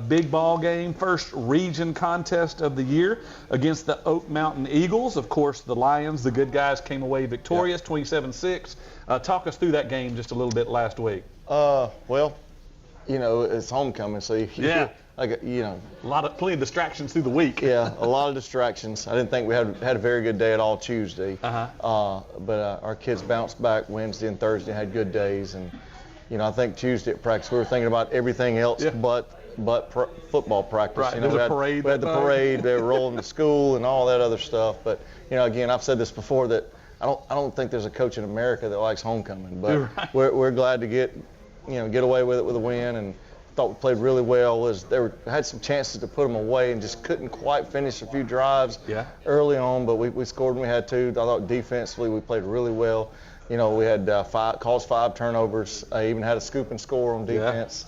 Big ball game, first region contest of the year against the Oak Mountain Eagles. Of course, the Lions, the good guys, came away victorious, 27-6. Talk us through that game just a little bit last week. Well, it's homecoming, so Plenty of distractions through the week. Yeah, a lot of distractions. I didn't think we had a very good day at all Tuesday. But our kids bounced back Wednesday and Thursday, had good days, and I think Tuesday at practice we were thinking about everything else but football practice. Right. There was a parade. We had the parade. They were rolling to school and all that other stuff. But again, I've said this before that I don't think there's a coach in America that likes homecoming. But we're glad to get away with it with a win, and thought we played really well. Had some chances to put them away and just couldn't quite finish a few drives early on. But we scored when we had to. I thought defensively we played really well. We had caused 5 turnovers. I even had a scoop and score on defense.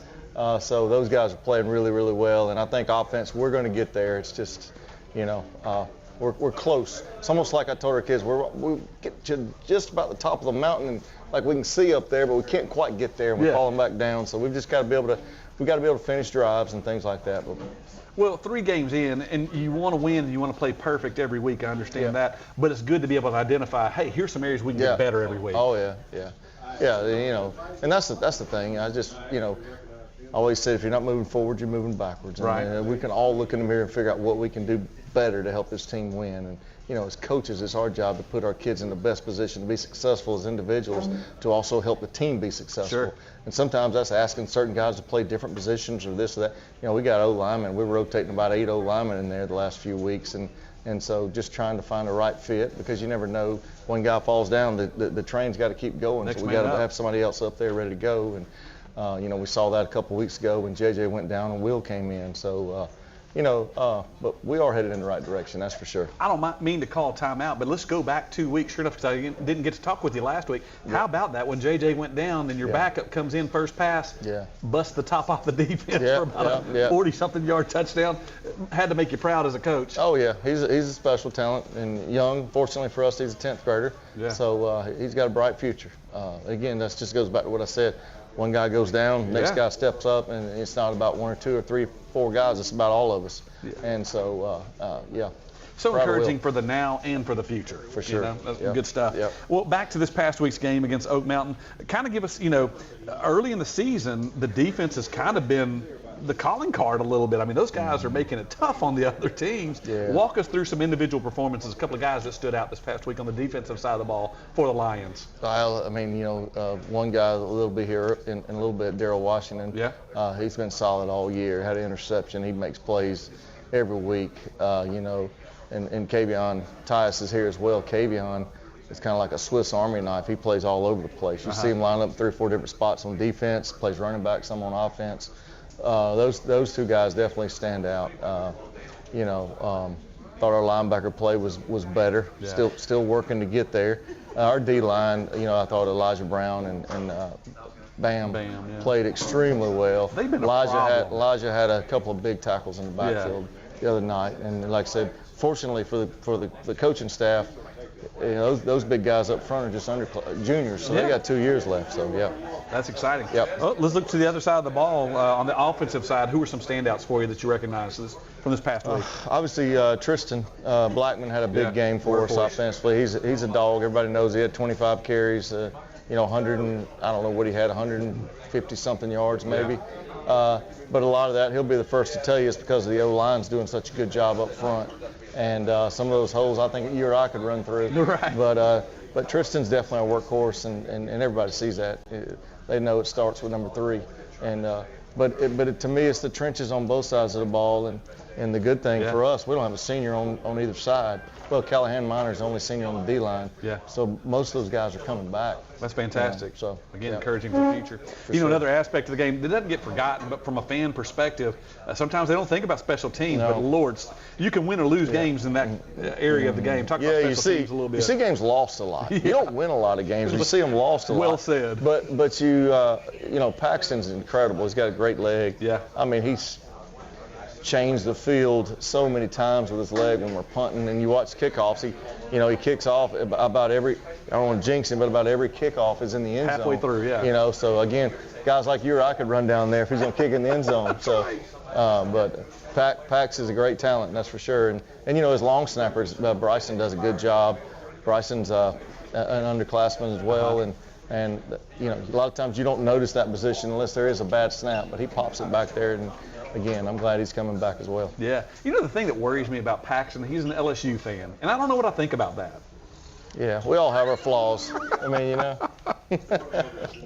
So those guys are playing really, really well. And I think offense, we're going to get there. It's just, we're close. It's almost like I told our kids, we get to just about the top of the mountain, and like we can see up there, but we can't quite get there. And we're falling back down. So we've just got to be able to finish drives and things like that. Well, 3 games in, and you want to win and you want to play perfect every week. I understand that. But it's good to be able to identify, hey, here's some areas we can get better every week. Oh, yeah. And that's the thing. I just, always said if you're not moving forward, you're moving backwards. Right. And we can all look in the mirror and figure out what we can do better to help this team win. And, as coaches, it's our job to put our kids in the best position to be successful as individuals, to also help the team be successful. Sure. And sometimes that's asking certain guys to play different positions or this or that. We got O-linemen. We're rotating about 8 O-linemen in there the last few weeks. And so just trying to find the right fit, because you never know, one guy falls down, the train's got to keep going. Next so we man got to up. have somebody else up there ready to go. And we saw that a couple weeks ago when JJ went down and Will came in. So, but we are headed in the right direction, that's for sure. I don't mean to call timeout, but let's go back 2 weeks. Sure enough, because I didn't get to talk with you last week. How about that when JJ went down and your backup comes in first pass, busts the top off the defense for about a 40-something yard touchdown? Had to make you proud as a coach. Oh, yeah. He's a special talent and young. Fortunately for us, he's a 10th grader. Yeah. So he's got a bright future. Again, that just goes back to what I said. One guy goes down, next guy steps up, and it's not about 1 or 2 or 3 or 4 guys. It's about all of us. Yeah. And so, So encouraging for the now and for the future. For sure. That's good stuff. Yep. Well, back to this past week's game against Oak Mountain. Kind of give us, early in the season, the defense has kind of been the calling card a little bit. I mean, those guys are making it tough on the other teams. Yeah. Walk us through some individual performances. A couple of guys that stood out this past week on the defensive side of the ball for the Lions. Well, I mean, one guy a little bit here and a little bit, Daryl Washington. Yeah. He's been solid all year. Had an interception. He makes plays every week. And Kavion Tyus is here as well. Kavion is kind of like a Swiss Army knife. He plays all over the place. You see him line up 3 or 4 different spots on defense. Plays running back, some on offense. Those 2 guys definitely stand out. Thought our linebacker play was better. Yeah. Still working to get there. Our D-line, I thought Elijah Brown and Bam played extremely well. They've been Elijah had a couple of big tackles in the backfield the other night, and like I said, fortunately for the coaching staff, those big guys up front are just juniors, so they got 2 years left. So that's exciting. Yep. Well, let's look to the other side of the ball. On the offensive side, who were some standouts for you that you recognize from this past week? Obviously, Tristan Blackman had a big game for us offensively. He's a dog. Everybody knows he had 25 carries. 100 and I don't know what he had, 150 something yards maybe. But a lot of that, he'll be the first to tell you, is because of the O-line's doing such a good job up front. And some of those holes I think you or I could run through. Right. But Tristan's definitely a workhorse, and everybody sees that. They know it starts with number 3. And but to me, it's the trenches on both sides of the ball. And the good thing for us, we don't have a senior on either side. Well, Callahan Minor's the only senior on the D-line. Yeah. So most of those guys are coming back. That's fantastic. So again, encouraging for the future. Another aspect of the game that doesn't get forgotten, but from a fan perspective, sometimes they don't think about special teams. No. But Lord, you can win or lose games in that area of the game. Talk about special teams a little bit. You see games lost a lot. You don't win a lot of games. You see them lost a lot. Well said. But Paxton's incredible. He's got a great leg. Yeah. I mean, he's changed the field so many times with his leg when we're punting, and you watch kickoffs. He kicks off about every I don't want to jinx him, but about every kickoff is in the end zone. Halfway through, yeah. You know, so again, guys like you or I could run down there if he's going to kick in the end zone. So, but Pax is a great talent, that's for sure. And you know, his long snappers, Bryson does a good job. Bryson's an underclassman as well, and you know, a lot of times you don't notice that position unless there is a bad snap, but he pops it back there. And again, I'm glad he's coming back as well. Yeah. You know, the thing that worries me about Paxton, he's an LSU fan, and I don't know what I think about that. Yeah, we all have our flaws. I mean, you know.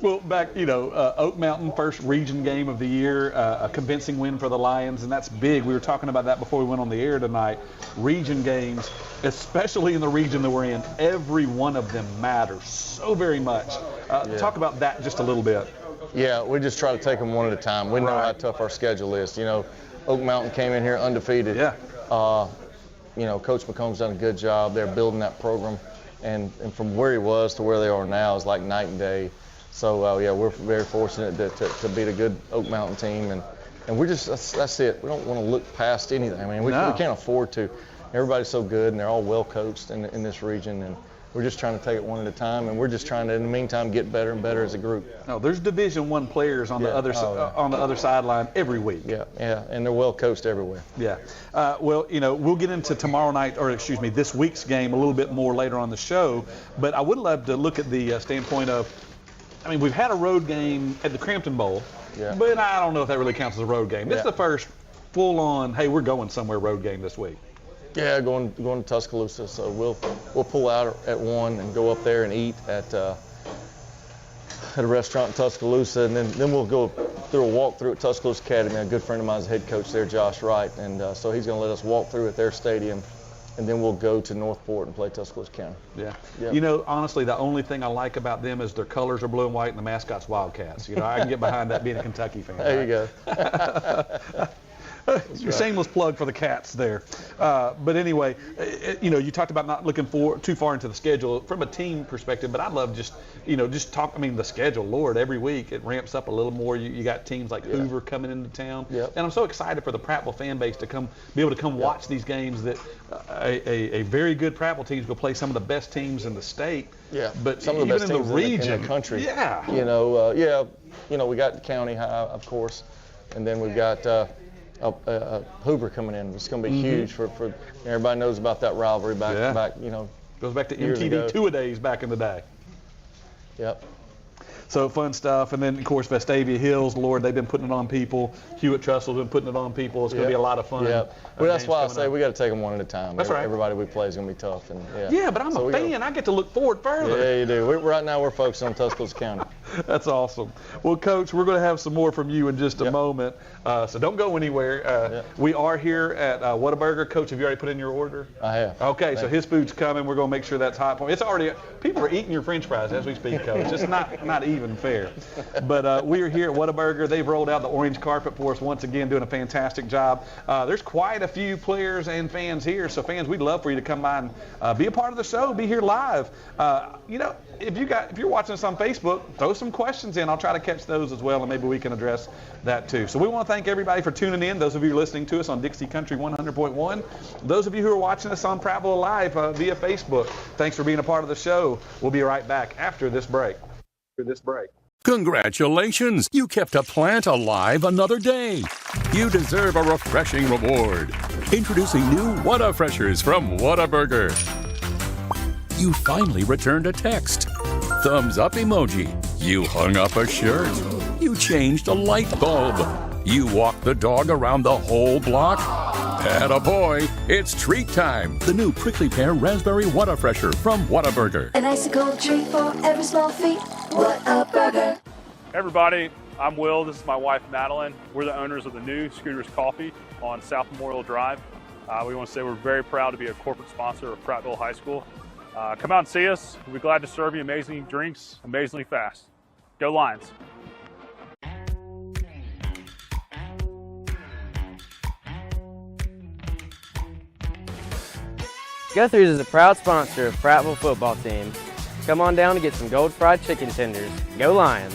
Well, back, you know, Oak Mountain, first region game of the year, a convincing win for the Lions, and that's big. We were talking about that before we went on the air tonight. Region games, especially in the region that we're in, every one of them matters so very much. Talk about that just a little bit. Yeah, we just try to take them one at a time. We know how tough our schedule is. You know, Oak Mountain came in here undefeated. Yeah. You know, Coach McComb's done a good job. They're building that program. And from where he was to where they are now is like night and day. So, yeah, we're very fortunate to beat a good Oak Mountain team. And we're just, that's it. We don't want to look past anything. I mean, we can't afford to. Everybody's so good, and they're all well coached in this region. And we're just trying to take it one at a time, and we're just trying to, in the meantime, get better and better as a group. No, there's Division I players on the other sideline every week. Yeah, and they're well coached everywhere. Yeah. Well, you know, we'll get into this week's game a little bit more later on the show, but I would love to look at the standpoint of, I mean, we've had a road game at the Crampton Bowl, but I don't know if that really counts as a road game. This is the first full-on, hey, we're going somewhere road game this week. Yeah, going to Tuscaloosa. So we'll pull out at 1 and go up there and eat at a restaurant in Tuscaloosa, and then we'll go through a walkthrough at Tuscaloosa Academy. A good friend of mine is head coach there, Josh Wright, and so he's going to let us walk through at their stadium, and then we'll go to Northport and play Tuscaloosa County. Yeah. Yep. You know, honestly, the only thing I like about them is their colors are blue and white, and the mascot's Wildcats. You know, I can get behind that being a Kentucky fan. There you go. Your shameless plug for the Cats there. But anyway, you know, you talked about not looking too far into the schedule from a team perspective, but I love the schedule, Lord, every week it ramps up a little more. You got teams like Hoover coming into town. Yep. And I'm so excited for the Prattville fan base to be able to come watch these games that a very good Prattville teams go play some of the best teams in the state. Yeah, but some of the best teams in the country. Yeah. You know, we got the county high, of course, and then we've got Hoover coming in. It's going to be huge for everybody knows about that rivalry back, you know. Goes back to MTV two-a-days back in the day. Yep. So fun stuff. And then, of course, Vestavia Hills, Lord, they've been putting it on people. Hewitt Trussell's been putting it on people. It's going to be a lot of fun. Well, that's why I say we got to take them one at a time. That's right. Everybody we play is going to be tough. And but I'm a fan. I get to look forward further. Yeah, you do. Right now we're focused on Tuscaloosa County. That's awesome. Well, Coach, we're going to have some more from you in just a moment. So don't go anywhere. We are here at Whataburger. Coach, have you already put in your order? I have. Okay, so his food's coming. We're going to make sure that's hot. It's already, people are eating your French fries as we speak, Coach. It's not even fair. But we are here at Whataburger. They've rolled out the orange carpet for us once again, doing a fantastic job. There's quite a few players and fans here. So fans, we'd love for you to come by and be a part of the show, be here live. You know, if you're watching us on Facebook, throw some questions in. I'll try to catch those as well, and maybe we can address that too. So we want to thank everybody for tuning in. Those of you listening to us on Dixie Country 100.1. Those of you who are watching us on Prattville Live via Facebook, thanks for being a part of the show. We'll be right back after this break. Congratulations! You kept a plant alive another day. You deserve a refreshing reward. Introducing new Whata-Freshers from Whataburger. You finally returned a text. Thumbs up emoji. You hung up a shirt. You changed a light bulb. You walked the dog around the whole block. Attaboy, it's treat time. The new prickly pear raspberry Whata-Fresher from Whataburger. An icy cold treat for every small feat. Whataburger. Hey everybody, I'm Will. This is my wife Madeline. We're the owners of the new Scooters Coffee on South Memorial Drive. We want to say we're very proud to be a corporate sponsor of Prattville High School. Come out and see us. We'll be glad to serve you amazing drinks, amazingly fast. Go Lions. Guthrie's is a proud sponsor of Prattville football team. Come on down and get some gold fried chicken tenders. Go Lions.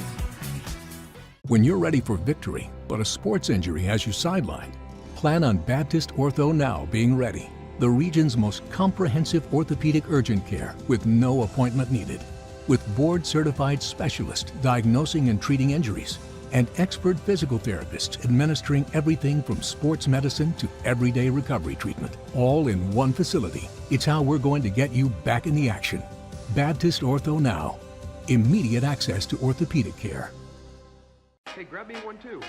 When you're ready for victory, but a sports injury has you sidelined, plan on Baptist Ortho Now being ready. the region's most comprehensive orthopedic urgent care with no appointment needed. With board-certified specialists diagnosing and treating injuries, and expert physical therapists administering everything from sports medicine to everyday recovery treatment, all in one facility. It's how we're going to get you back in the action. Baptist Ortho Now. Immediate access to orthopedic care. Hey, grab me one too.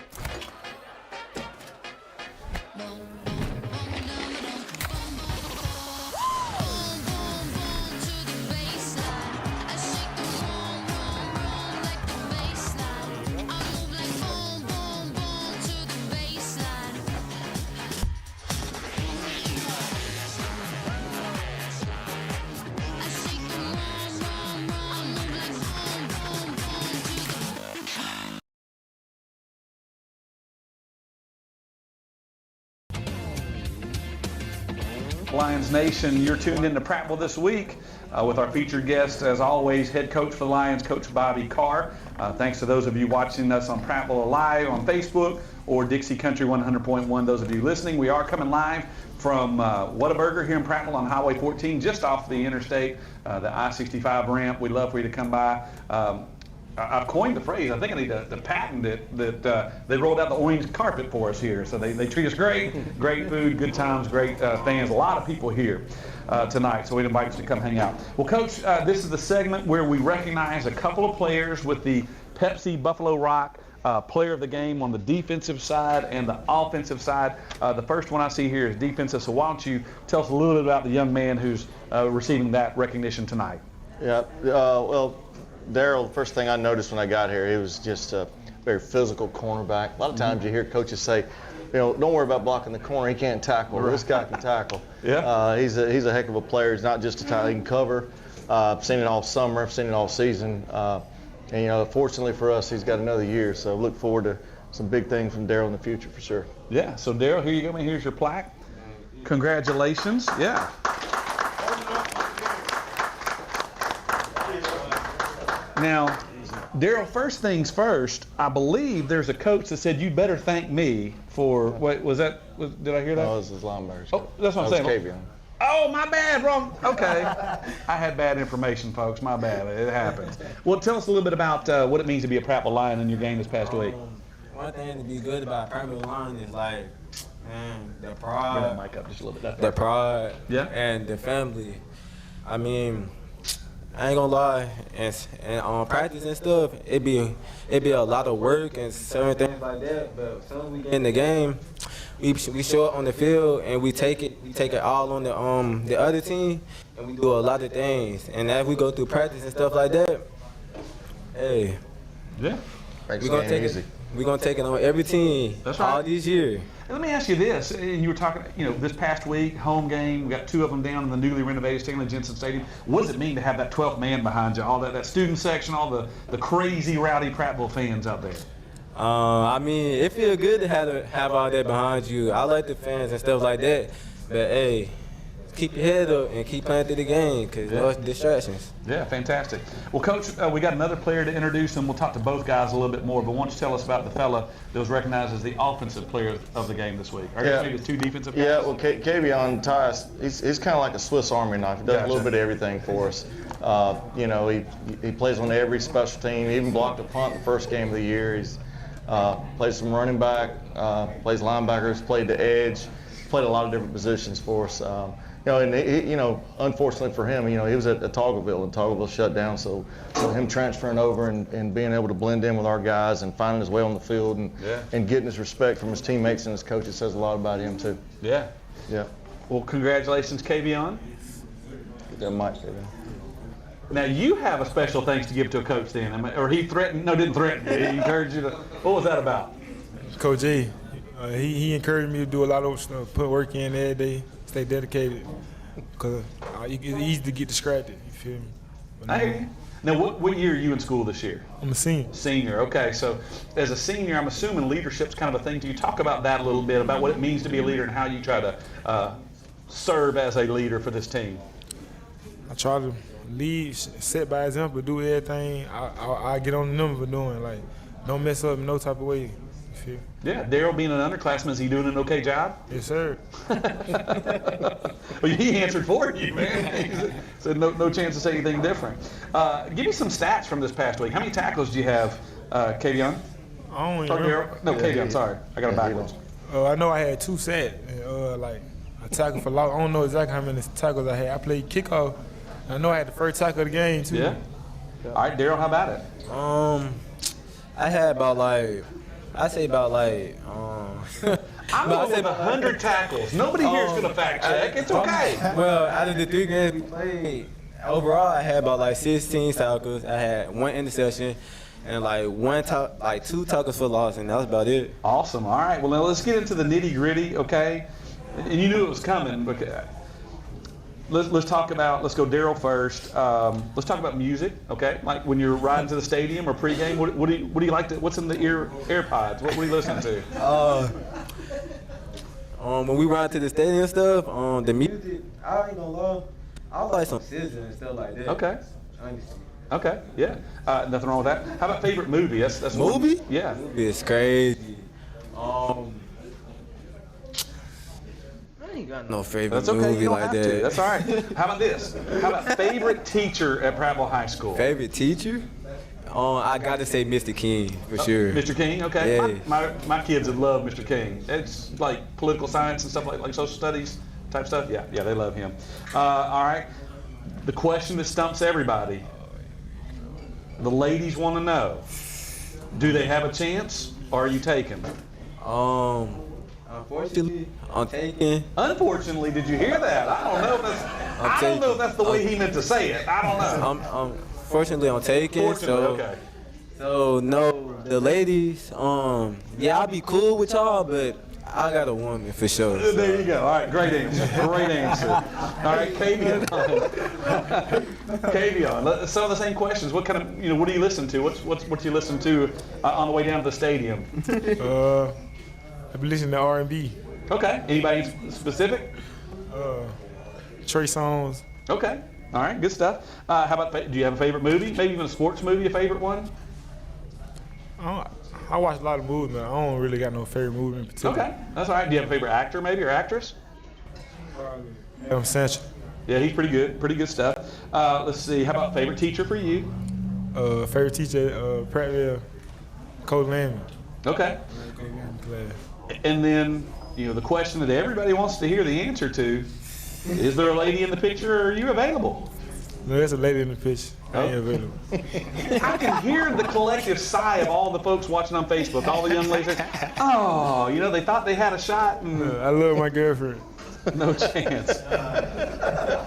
Lions Nation, you're tuned into Prattville this week with our featured guest, as always, head coach for the Lions, Coach Bobby Carr. Thanks to those of you watching us on Prattville Live on Facebook or Dixie Country 100.1. Those of you listening, we are coming live from Whataburger here in Prattville on Highway 14, just off the interstate, the I-65 ramp. We'd love for you to come by. I've coined the phrase. I think I need to patent it, that they rolled out the orange carpet for us here. So they treat us great. Great food, good times, great fans. A lot of people here tonight, so we'd invite you to come hang out. Well, Coach, this is the segment where we recognize a couple of players with the Pepsi Buffalo Rock player of the game on the defensive side and the offensive side. The first one I see here is defensive, so why don't you tell us a little bit about the young man who's receiving that recognition tonight? Yeah, well, Daryl, first thing I noticed when I got here, he was just a very physical cornerback. A lot of times you hear coaches say, you know, don't worry about blocking the corner. He can't tackle. Right. This guy can tackle. Yeah. He's a heck of a player. He's not just a tackle. He can cover. I've seen it all summer. I've seen it all season. And, you know, fortunately for us, he's got another year. So look forward to some big things from Daryl in the future for sure. Yeah. So, Daryl, here you go, man. Here's your plaque. Congratulations. Yeah. Now, Daryl, first things first, I believe there's a coach that said, you better thank me for, what was that, did I hear that? No, this is linebackers. Oh, that's what I'm saying. Kavion. Oh, my bad, wrong. Okay. I had bad information, folks. My bad. It happens. Well, tell us a little bit about what it means to be a Prattville Lion in your game this past week. One thing to be good about Prattville Lion is like, man, the pride. Bring that mic up just a little bit. The pride. Yeah. And the family. I mean, I ain't gonna lie, and on practice and stuff, it be a lot of work and certain things like that. But as soon as we get in the game, we show up on the field and we take it all on the other team, and we do a lot of things. And as we go through practice and stuff like that, hey, yeah, we're gonna take it. We're gonna take it on every team. That's right. All these years. Let me ask you this, and you were talking, you know, this past week, home game, we got two of them down in the newly renovated Stanley Jensen Stadium. What does it mean to have that 12th man behind you, all that student section, all the crazy, rowdy Prattville fans out there? I mean, it feels good to have all that behind you. I like the fans and stuff like that, but hey, keep your head up and keep playing through the game because no distractions. Yeah, fantastic. Well, Coach, we got another player to introduce, and we'll talk to both guys a little bit more, but why don't you tell us about the fella that was recognized as the offensive player of the game this week? Or maybe the two defensive guys? Yeah, well, Kavion Tyus, he's kind of like a Swiss Army knife. He does a little bit of everything for us. You know, he plays on every special team. He even blocked a punt the first game of the year. He's plays some running back, plays linebackers, played the edge, played a lot of different positions for us. You know, and he, unfortunately for him, he was at Toggleville, and Toggleville shut down. So him transferring over and being able to blend in with our guys and finding his way on the field and getting his respect from his teammates and his coaches says a lot about him too. Yeah. Yeah. Well, congratulations, Kavion. Get that mic, Kavion. Now you have a special thanks to give to a coach then, or he threatened? No, didn't threaten. He encouraged you to. What was that about? Coach A, he encouraged me to do a lot of stuff, put work in every day. Stay dedicated, because it's easy to get distracted, you feel me? I hear you. Now, what year are you in school this year? I'm a senior. Senior, okay. So as a senior, I'm assuming leadership's kind of a thing. Do you talk about that a little bit, about what it means to be a leader and how you try to serve as a leader for this team? I try to lead, set by example, do everything I get on the number for doing. Like, don't mess up in no type of way. You feel me? Yeah, Daryl being an underclassman, is he doing an okay job? Yes, sir. Well, he answered for you, man. He said no chance to say anything different. Give me some stats from this past week. How many tackles do you have, Kavion? I don't Or Daryl? remember. No, Kavion, sorry. I got it backwards. I know I had 2 sacks. Like a tackle for loss. I don't know exactly how many tackles I had. I played kickoff. I know I had the first tackle of the game too. Yeah. All right, Daryl, how about it? I had about like, I say about like, I'm going with 100 tackles. Nobody here is going to fact check. It's okay. Well, out of the 3 games we played, overall I had about like 16 tackles. I had 1 interception and like 2 tackles for loss, and that was about it. Awesome. All right. Well, now let's get into the nitty gritty, okay? And you knew it was coming. Okay. Let's talk about. Let's go Daryl first. Let's talk about music, okay? Like when you're riding to the stadium or pregame, what do you like to? What's in the AirPods? What do you listen to? When we ride to the stadium and stuff, the music, I ain't gonna lie, I like some scissors and stuff like that. Okay. Okay. Yeah. Nothing wrong with that. How about favorite movie? That's movie? Yeah. It's crazy. I ain't got no favorite movie you don't like have that. to. That's all right. How about this? How about favorite teacher at Prattville High School? Favorite teacher? I got to say Mr. King for sure. Mr. King, okay. Yeah. My kids have loved Mr. King. It's like political science and stuff like social studies type stuff. Yeah, they love him. All right. The question that stumps everybody. The ladies want to know: do they have a chance, or are you taking? Unfortunately, I'm taking. Unfortunately, did you hear that? I don't know if that's the way he meant to say it. I don't know. Fortunately, I'm taking. Fortunately, okay. So no, the ladies. Yeah, I'll be cool with y'all, but I got a woman for sure. So. There you go. All right, great answer. Great answer. All right, Kavion. Kavion. Some of the same questions. What kind of, what do you listen to? What you listen to on the way down to the stadium? I've been listening to R&B. Okay. Anybody specific? Trey Songz. Okay. All right. Good stuff. How about? Do you have a favorite movie? Maybe even a sports movie. A favorite one? I watch a lot of movies, man. I don't really got no favorite movie in particular. Okay. That's all right. Do you have a favorite actor, maybe, or actress? Adam Sandler. Yeah, he's pretty good. Pretty good stuff. Let's see. How about favorite teacher for you? Favorite teacher, Prattville, Coach Lambie. Okay. And then, the question that everybody wants to hear the answer to, is there a lady in the picture, or are you available? No, there's a lady in the picture. I ain't available. I can hear the collective sigh of all the folks watching on Facebook, all the young ladies. Oh, they thought they had a shot. And I love my girlfriend. No chance.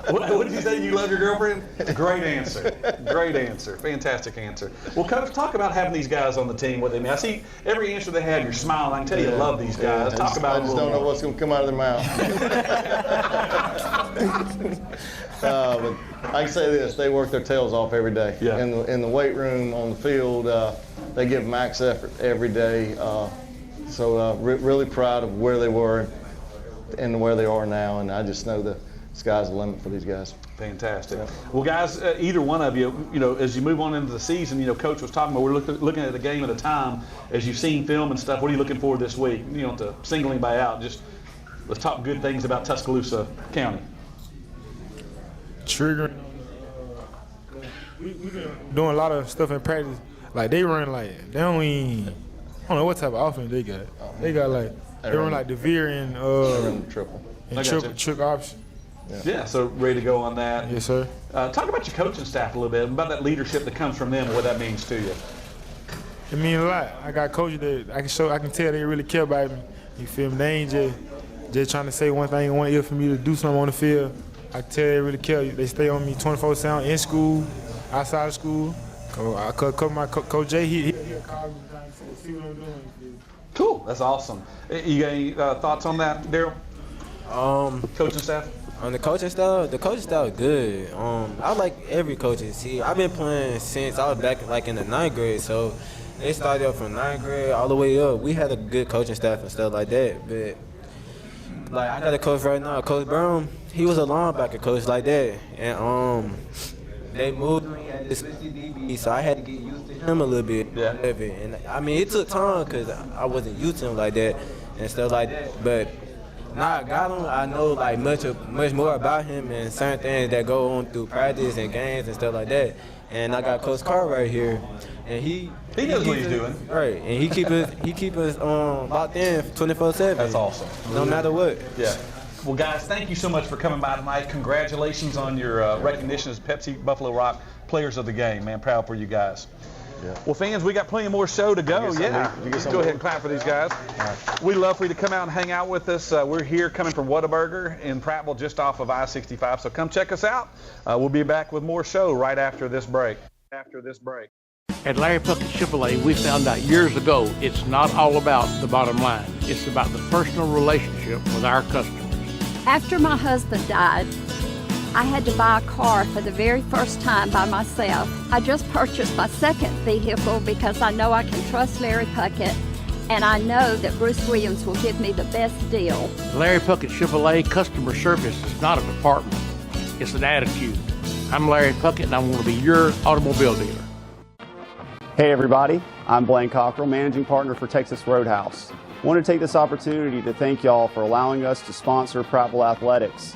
What did you say? You love your girlfriend? Great answer. Great answer. Fantastic answer. Well, Coach, talk about having these guys on the team with me. I see every answer they have, you're smiling. I can tell you love these guys. Talk about it. I just don't know what's going to come out of their mouth. But I can say this: they work their tails off every day. Yeah. In the weight room, on the field, they give max effort every day. So really proud of where they were and where they are now, and I just know the sky's the limit for these guys. Fantastic. Yeah. Well, guys, either one of you, as you move on into the season, Coach was talking about we're looking at a game at a time. As you've seen film and stuff, what are you looking for this week? To single anybody out, just let's talk good things about Tuscaloosa County. Triggering. We've been doing a lot of stuff in practice. Like they run I don't know what type of offense they got. They got they run like the veer and triple. And trick option. Yeah, so ready to go on that. Yes, sir. Talk about your coaching staff a little bit, about that leadership that comes from them and what that means to you. It means a lot. I got coaches that I can tell they really care about me. You feel me? They ain't just trying to say one thing in one ear for me to do something on the field. I can tell they really care. They stay on me 24/7 in school, outside of school. I cover my Coach Jay. He calls me to see what I'm doing. Cool. That's awesome. You got any thoughts on that, Daryl? Coaching staff? On the coaching staff is good. I like every coaching. See, I've been playing since I was back in the 9th grade, so they started up from 9th grade all the way up. We had a good coaching staff and stuff like that, but I got a coach right now, Coach Brown. He was a linebacker coach like that, and they moved me at the DB, so I had to get used to him a little bit. Yeah. And I mean, it took time because I wasn't used to him like that and stuff like that. But now I got him, I know like much more about him and certain things that go on through practice and games and stuff like that. And I got Coach Carr right here, and he knows what he's doing. Right, and he keep us locked in 24/7. That's awesome. No matter what. Yeah. Well, guys, thank you so much for coming by tonight. Congratulations on your recognition as Pepsi Buffalo Rock Players of the Game. Man, proud for you guys. Yeah. Well, fans, we got plenty more show to go. Yeah. Go ahead and clap for these guys. Right. We'd love for you to come out and hang out with us. We're here coming from Whataburger in Prattville, just off of I-65. So come check us out. We'll be back with more show right after this break. At Larry Puckett Chevrolet, we found out years ago it's not all about the bottom line. It's about the personal relationship with our customers. After my husband died, I had to buy a car for the very first time by myself. I just purchased my second vehicle because I know I can trust Larry Puckett, and I know that Bruce Williams will give me the best deal. Larry Puckett Chevrolet customer service is not a department, it's an attitude. I'm Larry Puckett, and I want to be your automobile dealer. Hey everybody, I'm Blaine Cockrell, Managing Partner for Texas Roadhouse. I want to take this opportunity to thank y'all for allowing us to sponsor Prattville Athletics.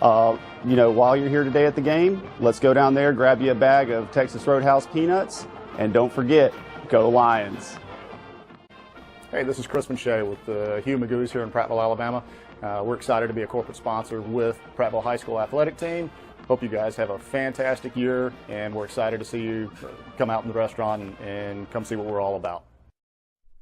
While you're here today at the game, let's go down there, grab you a bag of Texas Roadhouse peanuts, and don't forget, go Lions. Hey, this is Chris Shea with Hugh Magoo's here in Prattville, Alabama. We're excited to be a corporate sponsor with Prattville High School Athletic Team. Hope you guys have a fantastic year, and we're excited to see you come out in the restaurant and come see what we're all about.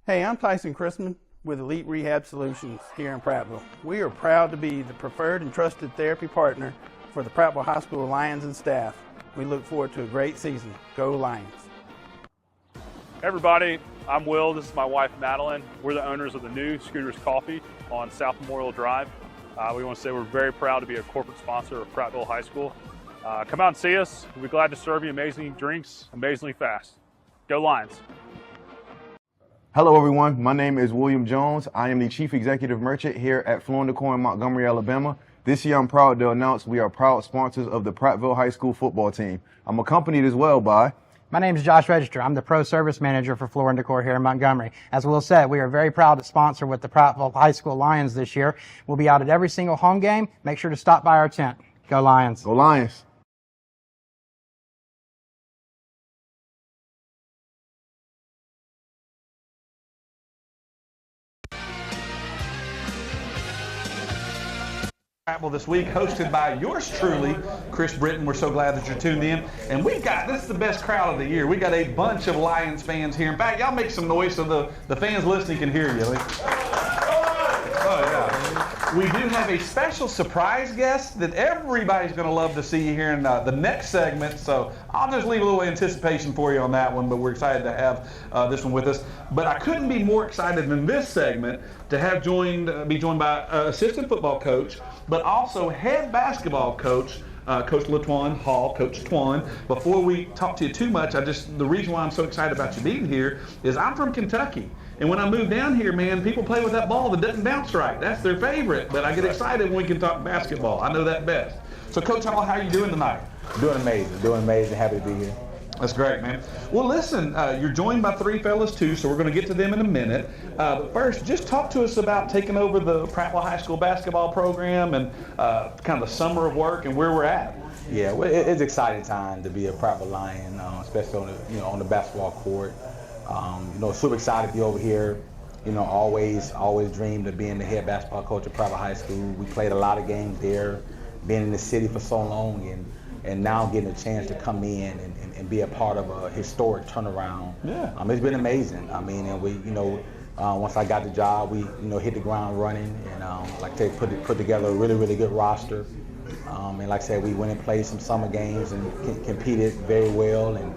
Hey, I'm Tyson Chrisman with Elite Rehab Solutions here in Prattville. We are proud to be the preferred and trusted therapy partner for the Prattville High School Lions and staff. We look forward to a great season. Go Lions. Hey everybody, I'm Will. This is my wife Madeline. We're the owners of the new Scooters Coffee on South Memorial Drive. We want to say we're very proud to be a corporate sponsor of Prattville High School. Come out and see us. We'll be glad to serve you amazing drinks, amazingly fast. Go Lions. Hello everyone, my name is William Jones. I am the Chief Executive Merchant here at Floor & Decor in Montgomery, Alabama. This year I'm proud to announce we are proud sponsors of the Prattville High School football team. I'm accompanied as well by... My name is Josh Register. I'm the Pro Service Manager for Floor & Decor here in Montgomery. As Will said, we are very proud to sponsor with the Prattville High School Lions this year. We'll be out at every single home game. Make sure to stop by our tent. Go Lions. Go Lions. This week, hosted by yours truly, Chris Britton. We're so glad that you're tuned in. And this is the best crowd of the year. We got a bunch of Lions fans here. In fact, y'all make some noise so the fans listening can hear you. Oh, yeah. We do have a special surprise guest that everybody's going to love to see here in the next segment. So I'll just leave a little anticipation for you on that one, but we're excited to have this one with us. But I couldn't be more excited than this segment to have be joined by assistant football coach, but also head basketball coach, Coach LaTwan Hall, Coach Twan. Before we talk to you too much, the reason why I'm so excited about you being here is I'm from Kentucky. And when I moved down here, man, people play with that ball that doesn't bounce right. That's their favorite. But I get excited when we can talk basketball. I know that best. So, Coach Hall, how are you doing tonight? Doing amazing. Happy to be here. That's great, man. Well, listen, you're joined by three fellas, too, so we're going to get to them in a minute. But first, just talk to us about taking over the Prattville High School basketball program and kind of the summer of work and where we're at. Yeah, well, it's an exciting time to be a Prattville Lion, especially on the basketball court. Super excited to be over here. Always dreamed of being the head basketball coach at Prattville High School. We played a lot of games there, been in the city for so long, and now getting a chance to come in and be a part of a historic turnaround. Yeah. It's been amazing. And we, once I got the job, we, hit the ground running and, like I said, put together a really, really good roster. And like I said, we went and played some summer games and competed very well. And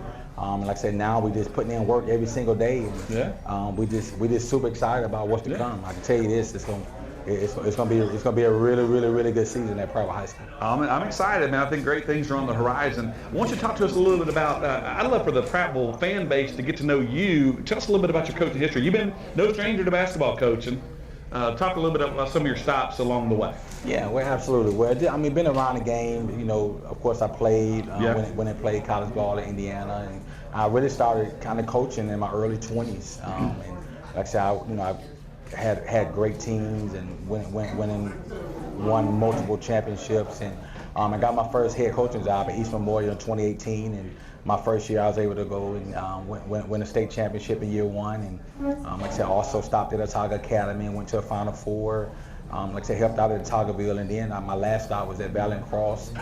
like I said, now we just putting in work every single day. And, we just super excited about what's to come. I can tell you this, it's gonna be a really, really, really good season at Prattville High School. I'm excited, man. I think great things are on the horizon. I want you to talk to us a little bit about. I'd love for the Prattville fan base to get to know you. Tell us a little bit about your coaching history. You've been no stranger to basketball coaching. Talk a little bit about some of your stops along the way. Yeah, well, absolutely. Well, I mean, been around the game. You know, of course, I played when I played college ball in Indiana, and I really started kind of coaching in my early 20s. And like I said, I had great teams and won multiple championships, and I got my first head coaching job at East Memorial in 2018. And my first year, I was able to go and win a state championship in year one. And like I said, I also stopped at Otaga Academy and went to a Final Four. Like I said, helped out at Ottagaville, and then my last stop was at Valiant Cross.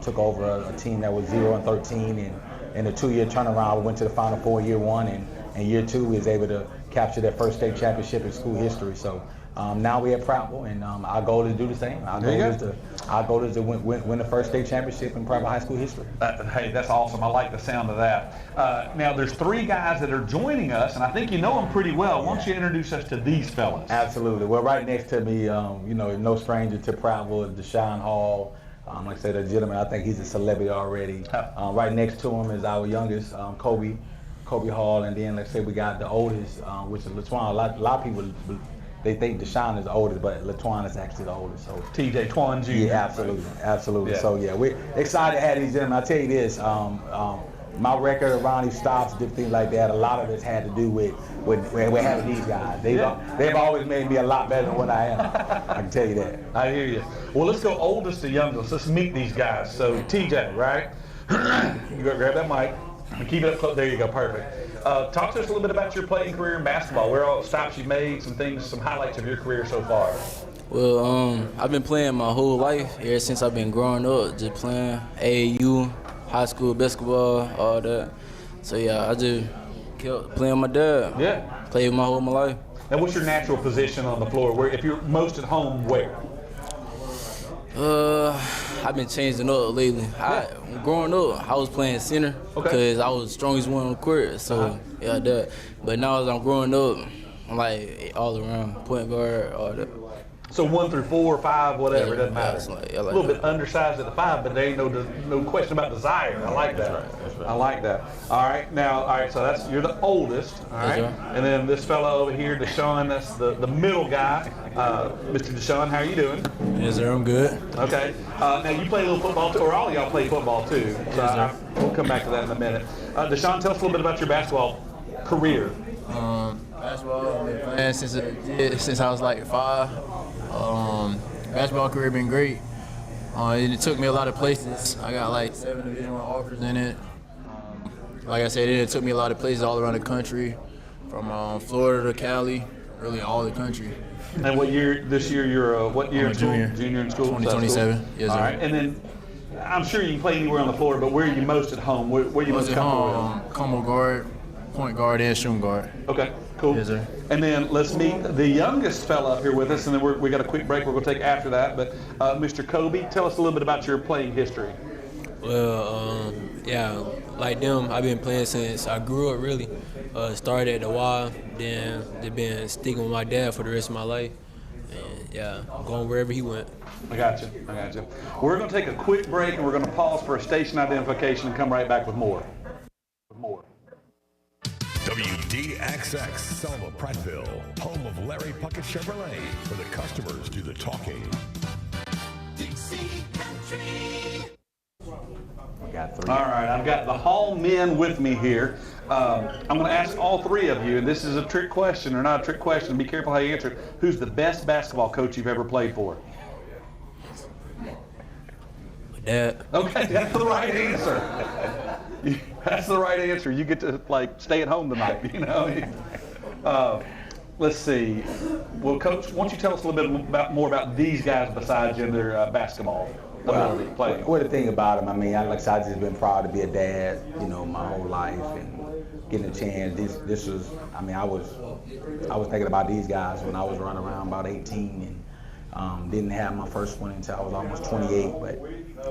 Took over a team that was 0-13, and in a 2-year turnaround, we went to the Final Four year one, and year two, we was able to capture their first state championship in school history. So now we're at Prattville, and our goal is to do the same. Our goal is to win the first state championship in Prattville high school history. Hey, that's awesome. I like the sound of that. Now, there's 3 guys that are joining us, and I think you know them pretty well. Why don't you introduce us to these fellas? Absolutely. Well, right next to me, you know, no stranger to Prattville, Deshaun Hall. Like I said, a gentleman, I think he's a celebrity already. Right next to him is our youngest, Kobe Hall, and then let's say we got the oldest, which is Latwan. A lot of people, they think Deshaun is the oldest, but Latwan is actually the oldest. So TJ Twan Jr. Yeah, absolutely. Yeah. So yeah, we're excited to have these gentlemen. I tell you this, my record around these stops, different things like that, a lot of it's had to do with having these guys. They've always made me a lot better than what I am. I can tell you that. I hear you. Well, let's go oldest to youngest. Let's meet these guys. So TJ, right? You go grab that mic and keep it up close. There you go. Perfect. Talk to us a little bit about your playing career in basketball. Where all the stops you've made, some things, some highlights of your career so far. Well, I've been playing my whole life, ever since I've been growing up, just playing AAU, high school basketball, all that. So yeah, I just kept playing with my dad. Yeah. Played my whole life. Now, what's your natural position on the floor? Where, if you're most at home, where? I've been changing up lately. Growing up, I was playing center because I was the strongest one on the court. So yeah, that. But now as I'm growing up, I'm like all around, point guard, all that. So 1 through 4 or 5, whatever, yeah, it doesn't matter. Like a little bit undersized at the 5, but there ain't no question about desire. I like that. That's right. I like that. All right, now, so you're the oldest, all right? And then this fellow over here, Deshaun, that's the middle guy. Mr. Deshaun, how are you doing? Yes, sir, I'm good. Okay. Now you play a little football too, or all of y'all play football too. So Yes, we'll come back to that in a minute. Deshaun, tell us a little bit about your basketball career. Basketball, I've been playing since I was like 5. Basketball career been great. It took me a lot of places. I got like 7 Division I offers in it. Like I said, it took me a lot of places all around the country, from Florida to Cali, really all the country. And what year? This year you're what year? I'm a junior. Junior in school. 2027. Yes, sir. All right. And then I'm sure you can play anywhere on the floor, but where are you most at home? Where are you most comfortable with? Combo guard, point guard, and shooting guard. Okay. Cool. Yes, sir. And then let's meet the youngest fella up here with us, and then we got a quick break we're going to take after that. But Mr. Kobe, tell us a little bit about your playing history. Well, yeah, like them, I've been playing since I grew up, really. Started at the Y, then they've been sticking with my dad for the rest of my life. And yeah, I'm going wherever he went. I got you. We're going to take a quick break, and we're going to pause for a station identification and come right back with more. WDXX, Selma, Prattville, home of Larry Puckett Chevrolet, where the customers do the talking. Dixie Country. All right, I've got the Hall men with me here. I'm going to ask all 3 of you, and this is a trick question or not a trick question. Be careful how you answer it. Who's the best basketball coach you've ever played for? My dad. Okay, that's the right answer. That's the right answer. You get to stay at home tonight. You know. Let's see. Well, Coach, why don't you tell us a little bit more about these guys besides in their basketball? Well, the thing about them, I mean, like I said, I've just been proud to be a dad, you know, my whole life, and getting a chance. This was, I mean, I was thinking about these guys when I was running around about 18, and didn't have my first one until I was almost 28. But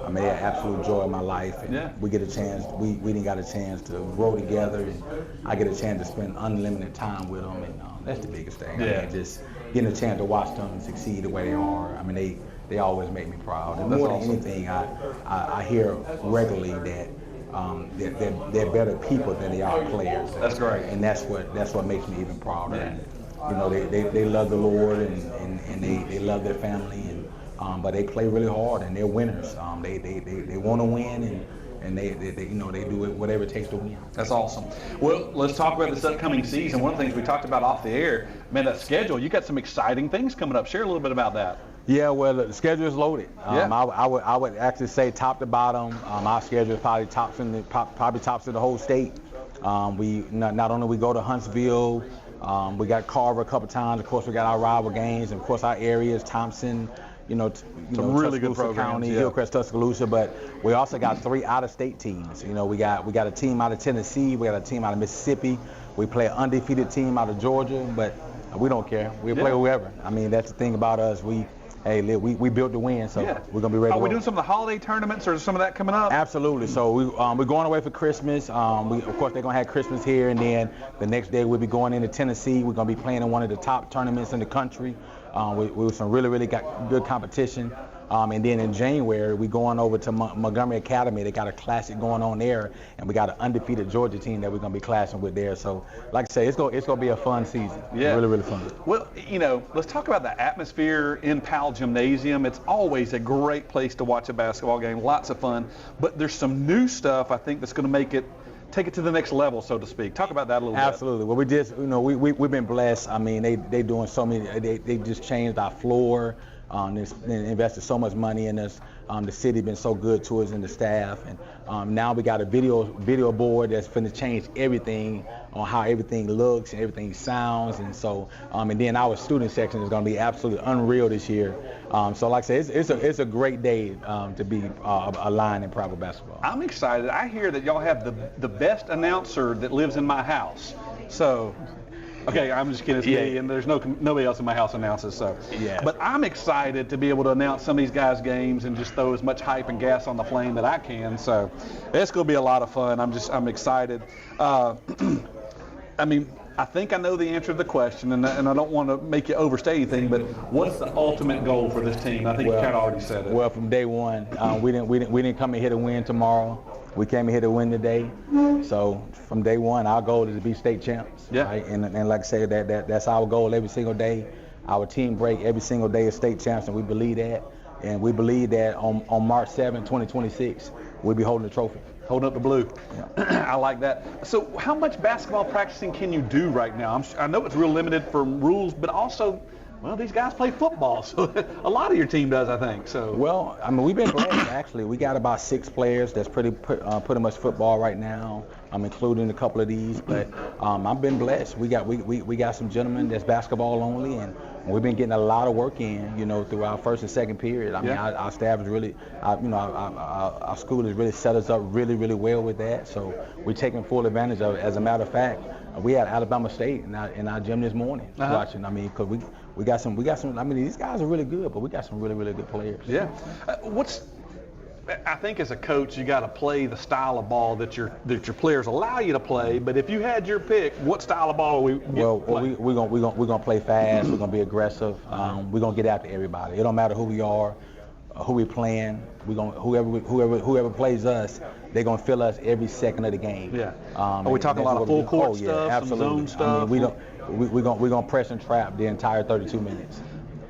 I mean, they had absolute joy in my life, and we get a chance. We didn't got a chance to grow together, and I get a chance to spend unlimited time with them, and that's the biggest thing. I mean, just getting a chance to watch them succeed the way they are. I mean, they always make me proud. And more than anything, I hear regularly that they're better people than they are players. That's great. And that's what makes me even prouder. Yeah. You know, they love the Lord and they love their family, and but they play really hard and they're winners. They want to win and they you know, they do it whatever it takes to win. That's awesome. Well, let's talk about this upcoming season. One of the things we talked about off the air, man, that schedule. You got some exciting things coming up. Share a little bit about that. Yeah, well, the schedule is loaded. Yeah. I would actually say top to bottom, our schedule is probably tops in the whole state. We not only we go to Huntsville, we got Carver a couple times. Of course, we got our rival games, and of course our areas, Thompson, really good Tuscaloosa County, yeah. Hillcrest, Tuscaloosa. But we also got 3 out-of-state teams. You know, we got a team out of Tennessee, we got a team out of Mississippi, we play an undefeated team out of Georgia, but we don't care. We play whoever. I mean, that's the thing about us. We built to win, so we're gonna be ready. Are we doing some of the holiday tournaments, or is some of that coming up? Absolutely. So we're going away for Christmas. Of course, they're gonna have Christmas here, and then the next day we'll be going into Tennessee. We're gonna be playing in one of the top tournaments in the country. With some really good competition. And then in January, we're going over to Montgomery Academy. They got a classic going on there, and we got an undefeated Georgia team that we're going to be clashing with there. So, like I say, it's going to be a fun season. Yeah. Really fun. Well, let's talk about the atmosphere in Powell Gymnasium. It's always a great place to watch a basketball game. Lots of fun. But there's some new stuff, I think, that's going to take it to the next level, so to speak. Talk about that a little bit. Absolutely. Well, we've been blessed. I mean, they doing so many. They just changed our floor. They invested so much money in us. The city been so good to us and the staff, and now we got a video board that's finna change everything on how everything looks and everything sounds, and so and then our student section is gonna be absolutely unreal this year. So like I said, it's a great day to be a Lion in Prattville basketball. I'm excited. I hear that y'all have the best announcer that lives in my house. So. Okay, I'm just kidding. It's me, and there's nobody else in my house announces. So, but I'm excited to be able to announce some of these guys' games and just throw as much hype and gas on the flame that I can. So, it's going to be a lot of fun. I'm excited. I mean, I think I know the answer to the question, and I don't want to make you overstate anything. But what's the ultimate goal for this team? I think you kind of already said it. Well, from day one, we didn't come in here to win tomorrow. We came in here to win today. So from day one, our goal is to be state champs. Yeah. Right? And like I said, that's our goal every single day. Our team break every single day is state champs, and we believe that. And we believe that on March 7, 2026, we'll be holding the trophy. Holding up the blue. Yeah. I like that. So how much basketball practicing can you do right now? I know it's real limited for rules, but also, well, these guys play football, so a lot of your team does, I think. So. Well, I mean, we've been blessed, actually. We got about 6 players that's pretty much football right now. I'm including a couple of these, but I've been blessed. We got some gentlemen that's basketball only, and we've been getting a lot of work in, through our first and second period. I mean, our staff is really, our school has really set us up really well with that. So we're taking full advantage of it. As a matter of fact, we had Alabama State in our gym this morning watching. I mean, because we got some. I mean, these guys are really good, but we got some really good players. Yeah. I think as a coach, you got to play the style of ball that your players allow you to play. But if you had your pick, what style of ball are we? We're gonna play fast. We're gonna be aggressive. We're gonna get after everybody. It don't matter who we are, who we playing. Whoever plays us, they're gonna feel us every second of the game. Yeah. Are we talking a lot of full court stuff, absolutely. Some zone stuff? I mean, we're gonna press and trap the entire 32 minutes.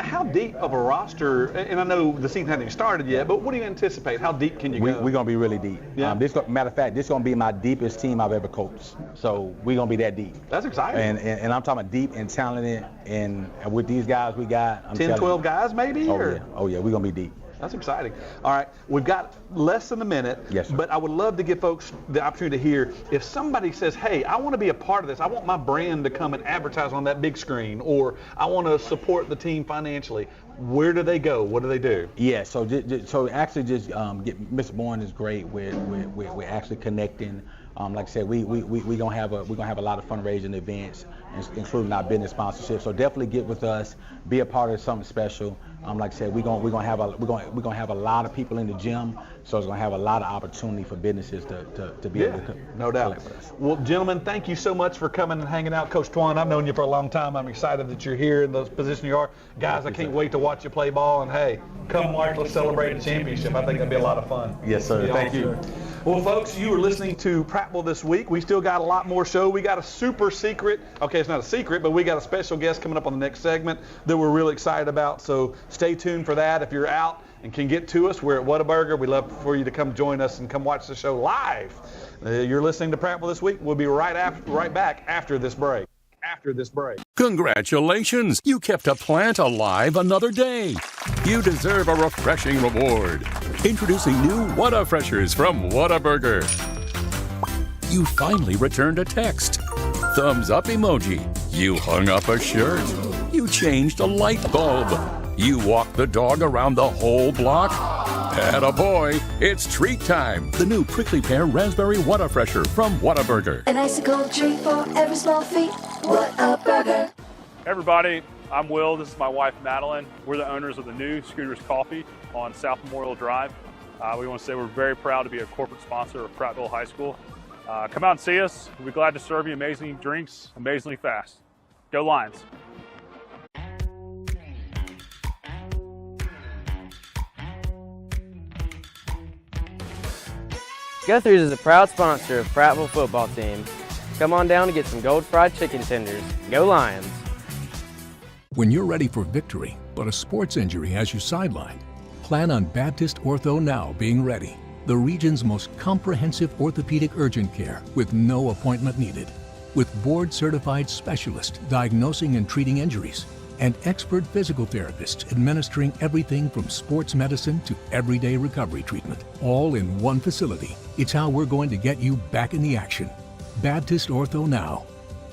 How deep of a roster, and I know the season hasn't even started yet, but what do you anticipate? How deep can you go? We're going to be really deep. Yeah. Matter of fact, this is going to be my deepest team I've ever coached. So we're going to be that deep. That's exciting. And I'm talking about deep and talented, and with these guys we got. 10, 12 guys maybe? Oh, yeah, we're going to be deep. That's exciting. All right, we've got less than a minute, yes, sir. But I would love to give folks the opportunity to hear if somebody says, hey, I want to be a part of this. I want my brand to come and advertise on that big screen, or I want to support the team financially. Where do they go? What do they do? Yeah, so actually just get Mr. Bourne is great. We're actually connecting. Like I said, we're gonna have a lot of fundraising events, including our business sponsorship. So definitely get with us, be a part of something special. Like I said, we're gonna have a lot of people in the gym, so it's gonna have a lot of opportunity for businesses to be able to no doubt. With us. Well, gentlemen, thank you so much for coming and hanging out. Coach Twan, I've known you for a long time. I'm excited that you're here in the position you are. Guys, I can't wait to watch you play ball. And hey, come watch, let's celebrate the championship. I think that'd be a lot of fun. Yes, sir. Thank you. Well, folks, you are listening to Prattville This Week. We still got a lot more show. We got a super secret, okay, it's not a secret, but we got a special guest coming up on the next segment that we're really excited about. So stay tuned for that. If you're out and can get to us, we're at Whataburger. We'd love for you to come join us and come watch the show live. You're listening to Prattville This Week. We'll be right back after this break. Congratulations! You kept a plant alive another day. You deserve a refreshing reward. Introducing new Whataburgers from Whataburger. You finally returned a text. Thumbs up emoji. You hung up a shirt. You changed a light bulb. You walked the dog around the whole block. Attaboy, it's treat time. The new prickly pear raspberry Whataburger from Whataburger. An icicle treat for every small feat. Whataburger. Hey everybody, I'm Will. This is my wife Madeline. We're the owners of the new Scooters Coffee on South Memorial Drive. We want to say we're very proud to be a corporate sponsor of Prattville High School. Come out and see us. We'll be glad to serve you amazing drinks, amazingly fast. Go Lions. Guthrie's is a proud sponsor of Prattville football team. Come on down to get some gold fried chicken tenders. Go Lions. When you're ready for victory, but a sports injury has you sidelined, plan on Baptist Ortho Now being ready. The region's most comprehensive orthopedic urgent care with no appointment needed. With board-certified specialists diagnosing and treating injuries, and expert physical therapists administering everything from sports medicine to everyday recovery treatment, all in one facility. It's how we're going to get you back in the action. Baptist Ortho Now.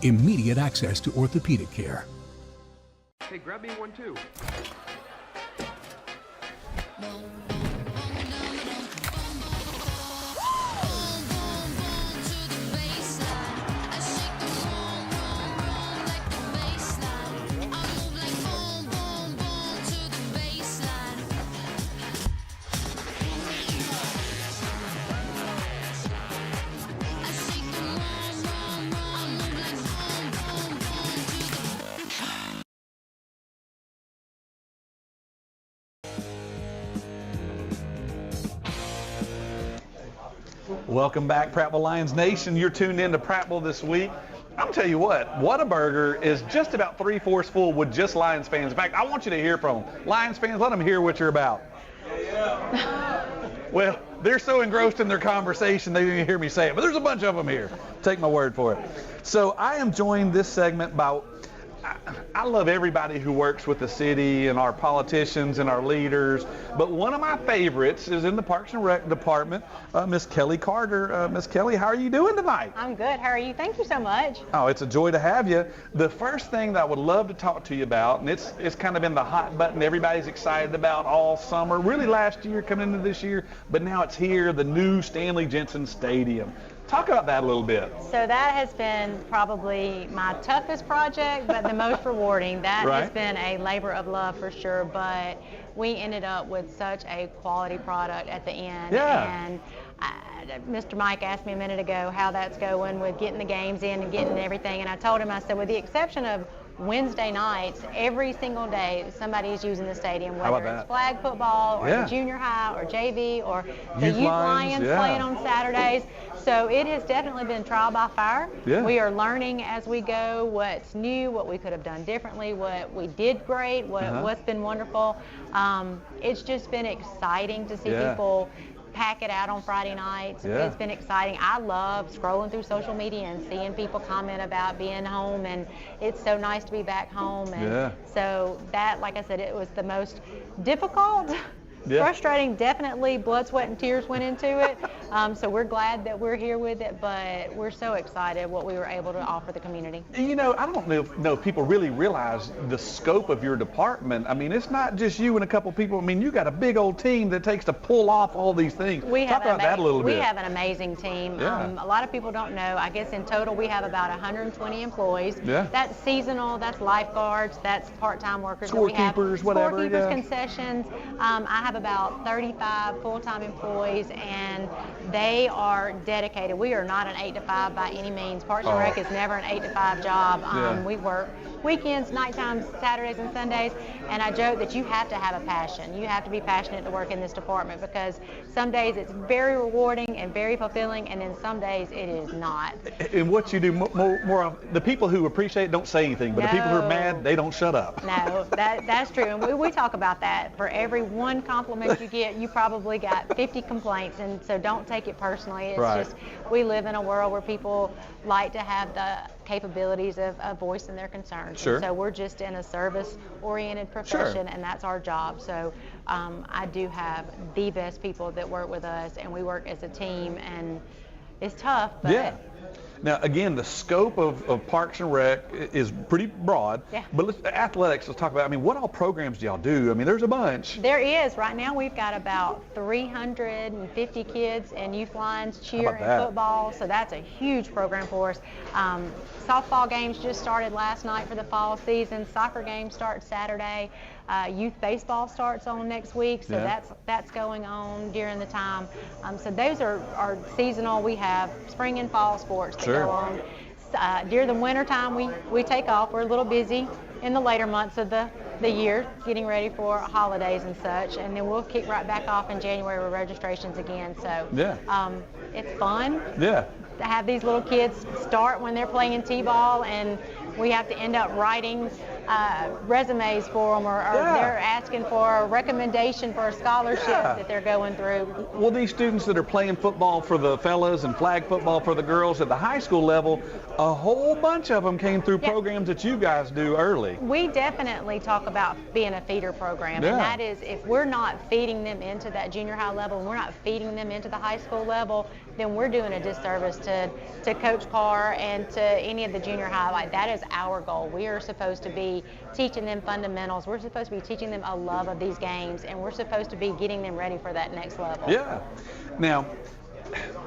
Immediate access to orthopedic care. Hey, grab me one too. Welcome back, Prattville Lions Nation. You're tuned in to Prattville This Week. I'm tell you what, Whataburger is just about 3/4 full with just Lions fans. In fact, I want you to hear from them. Lions fans, let them hear what you're about. Well, they're so engrossed in their conversation they didn't even hear me say it, but there's a bunch of them here. Take my word for it. So I am joined this segment by, I love everybody who works with the city and our politicians and our leaders, but one of my favorites is in the Parks and Rec department, Miss Kelly Carter. Miss Kelly, how are you doing tonight? I'm good. How are you? Thank you so much. Oh, it's a joy to have you. The first thing that I would love to talk to you about, and it's kind of been the hot button everybody's excited about all summer, really last year, coming into this year, but now it's here, the new Stanley Jensen Stadium. Talk about that a little bit. So that has been probably my toughest project, but the most rewarding. That Right. has been a labor of love for sure, but we ended up with such a quality product at the end. Yeah. And Mr. Mike asked me a minute ago how that's going with getting the games in and getting everything, and I told him, I said, with the exception of Wednesday nights, every single day somebody's using the stadium, How about whether it's that? flag football or Yeah. the junior high or JV or the Youth Youth Lions, Lions yeah. playing on Saturdays. So it has definitely been trial by fire. Yeah. We are learning as we go what's new, what we could have done differently, what we did great, what's been wonderful. It's just been exciting to see Yeah. people pack it out on Friday nights. Yeah. It's been exciting. I love scrolling through social media and seeing people comment about being home, and it's so nice to be back home. And Yeah. so that, like I said, it was the most difficult, Yeah. frustrating, definitely blood, sweat, and tears went into it. So we're glad that we're here with it, but we're so excited what we were able to offer the community. You know, I don't know if people really realize the scope of your department. I mean, it's not just you and a couple people. I mean, you got a big old team that takes to pull off all these things. Talk about that a little bit. We have an amazing team. Yeah. A lot of people don't know. I guess in total we have about 120 employees. Yeah. That's seasonal, that's lifeguards, that's part-time workers. that we have. Scorekeepers, whatever, Scorekeepers, yeah. concessions. I have about 35 full-time employees, and they are dedicated. We are not an 8 to 5 by any means. Parks and Rec is never an 8 to 5 job. Yeah. We work weekends, nighttime, Saturdays and Sundays, and I joke that you have to have a passion. You have to be passionate to work in this department because some days it's very rewarding and very fulfilling, and then some days it is not. And what you do more the people who appreciate it don't say anything, but the people who are mad, they don't shut up. No, that's true, and we talk about that. For every one compliment you get, you probably got 50 complaints, and so don't take it personally. It's just we live in a world where people like to have the capabilities of voicing their concerns. Sure. And so we're just in a service-oriented profession, and that's our job. So I do have the best people that work with us, and we work as a team, and it's tough, but yeah. Now, again, the scope of Parks and Rec is pretty broad, but athletics, let's talk about, I mean, what all programs do y'all do? I mean, there's a bunch. There is. Right now we've got about 350 kids in youth lines, cheer and football, so that's a huge program for us. Softball games just started last night for the fall season. Soccer games start Saturday. Youth baseball starts on next week, so that's going on during the time. So those are seasonal. We have spring and fall sports that go on. During the winter time, we take off. We're a little busy in the later months of the year, getting ready for holidays and such, and then we'll kick right back off in January with registrations again. So it's fun. Yeah. To have these little kids start when they're playing t-ball, and we have to end up writing resumes for them, or they're asking for a recommendation for a scholarship that they're going through. Well, these students that are playing football for the fellas and flag football for the girls at the high school level, a whole bunch of them came through programs that you guys do early. We definitely talk about being a feeder program, and that is if we're not feeding them into that junior high level, and we're not feeding them into the high school level, then we're doing a disservice to Coach Carr and to any of the junior high. Like, that is our goal. We are supposed to be teaching them fundamentals. We're supposed to be teaching them a love of these games, and we're supposed to be getting them ready for that next level. Yeah. Now,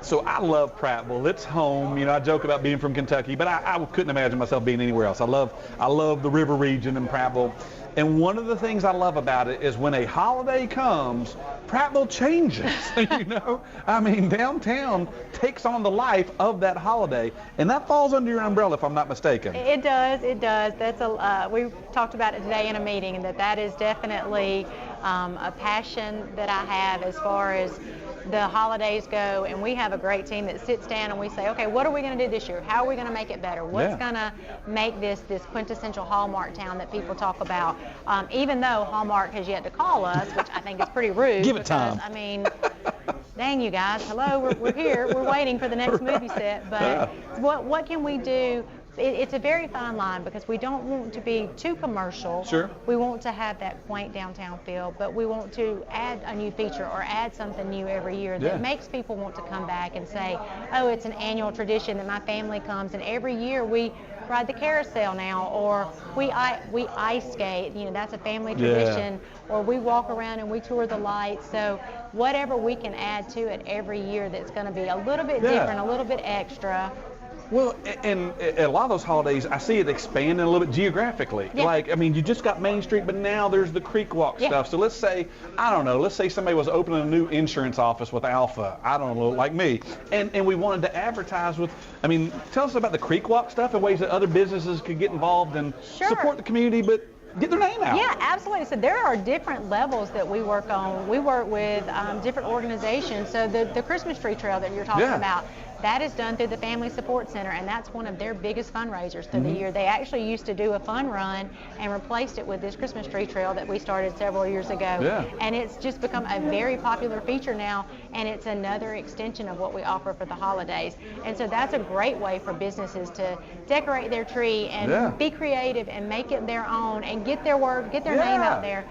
so I love Prattville. It's home. You know, I joke about being from Kentucky, but I couldn't imagine myself being anywhere else. I love the river region in Prattville. And one of the things I love about it is when a holiday comes, Prattville changes. You know, I mean, downtown takes on the life of that holiday, and that falls under your umbrella, if I'm not mistaken. It does. It does. That's we talked about it today in a meeting, and that is definitely a passion that I have as far as the holidays go, and we have a great team that sits down and we say, okay, what are we going to do this year? How are we going to make it better? What's going to make this quintessential Hallmark town that people talk about? Even though Hallmark has yet to call us, which I think is pretty rude. Give it time. I mean, dang you guys, hello, we're here, we're waiting for the next movie set, but what can we do? It's a very fine line because we don't want to be too commercial. Sure. We want to have that quaint downtown feel, but we want to add a new feature or add something new every year that makes people want to come back and say, oh, it's an annual tradition that my family comes, and every year we ride the carousel now, or we ice skate. You know, that's a family tradition. Or we walk around and we tour the lights. So whatever we can add to it every year that's going to be a little bit different, a little bit extra. Well, and a lot of those holidays, I see it expanding a little bit geographically. Like, I mean, you just got Main Street, but now there's the Creek Walk stuff. So let's say, I don't know, let's say somebody was opening a new insurance office with Alpha, I don't know, like me, and we wanted to advertise with, I mean, tell us about the Creek Walk stuff and ways that other businesses could get involved and support the community, but get their name out. Yeah, absolutely. So there are different levels that we work on. We work with different organizations. So the Christmas tree trail that you're talking about, that is done through the Family Support Center, and that's one of their biggest fundraisers through the year. They actually used to do a fun run and replaced it with this Christmas tree trail that we started several years ago. And it's just become a very popular feature now, and it's another extension of what we offer for the holidays. And so that's a great way for businesses to decorate their tree and be creative and make it their own and get their work, get their name out there.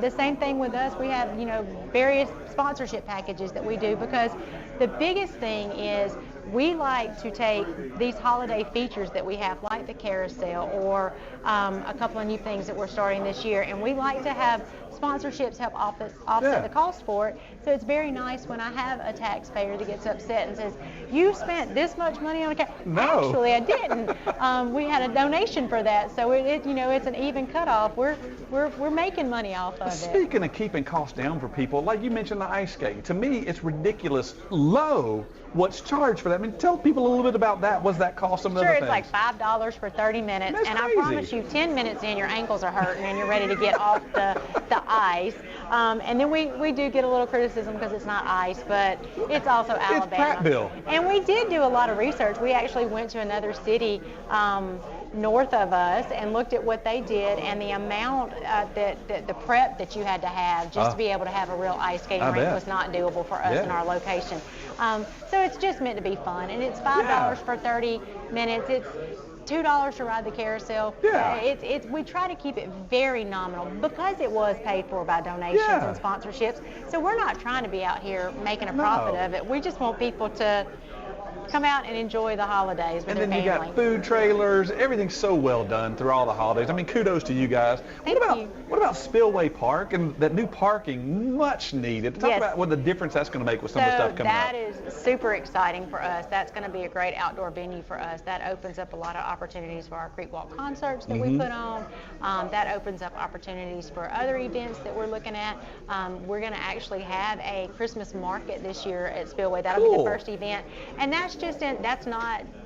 The same thing with us. We have, you know, various sponsorship packages that we do, because the biggest thing is we like to take these holiday features that we have, like the carousel or a couple of new things that we're starting this year, and we like to have sponsorships help offset the cost for it. So it's very nice when I have a taxpayer that gets upset and says, "You spent this much money on a car." No. Actually, I didn't. We had a donation for that, so it's an even cutoff. We're making money off of it. Speaking of keeping costs down for people, like you mentioned the ice skating. To me, it's ridiculous low what's charged for that. I mean, tell people a little bit about that. What's that cost? Some Sure, other it's things? like $5 for 30 minutes, That's and crazy. I promise you, 10 minutes in, your ankles are hurting and you're ready to get off the ice. And then we do get a little criticism because it's not ice, but it's also Alabama. It's Prattville. And we did do a lot of research. We actually went to another city north of us and looked at what they did and the amount the prep that you had to have just to be able to have a real ice skating rink was not doable for us in our location. So it's just meant to be fun, and it's $5 for 30 minutes. It's $2 to ride the carousel. We try to keep it very nominal because it was paid for by donations and sponsorships. So we're not trying to be out here making a profit of it. We just want people to come out and enjoy the holidays with their family. And then you got food trailers. Everything's so well done through all the holidays. I mean, kudos to you guys. What about Spillway Park and that new parking? Much needed. Talk about what the difference that's going to make with some of the stuff coming up. That is super exciting for us. That's going to be a great outdoor venue for us. That opens up a lot of opportunities for our Creek Walk concerts that we put on. That opens up opportunities for other events that we're looking at. We're going to actually have a Christmas market this year at Spillway. That'll be the first event. And that's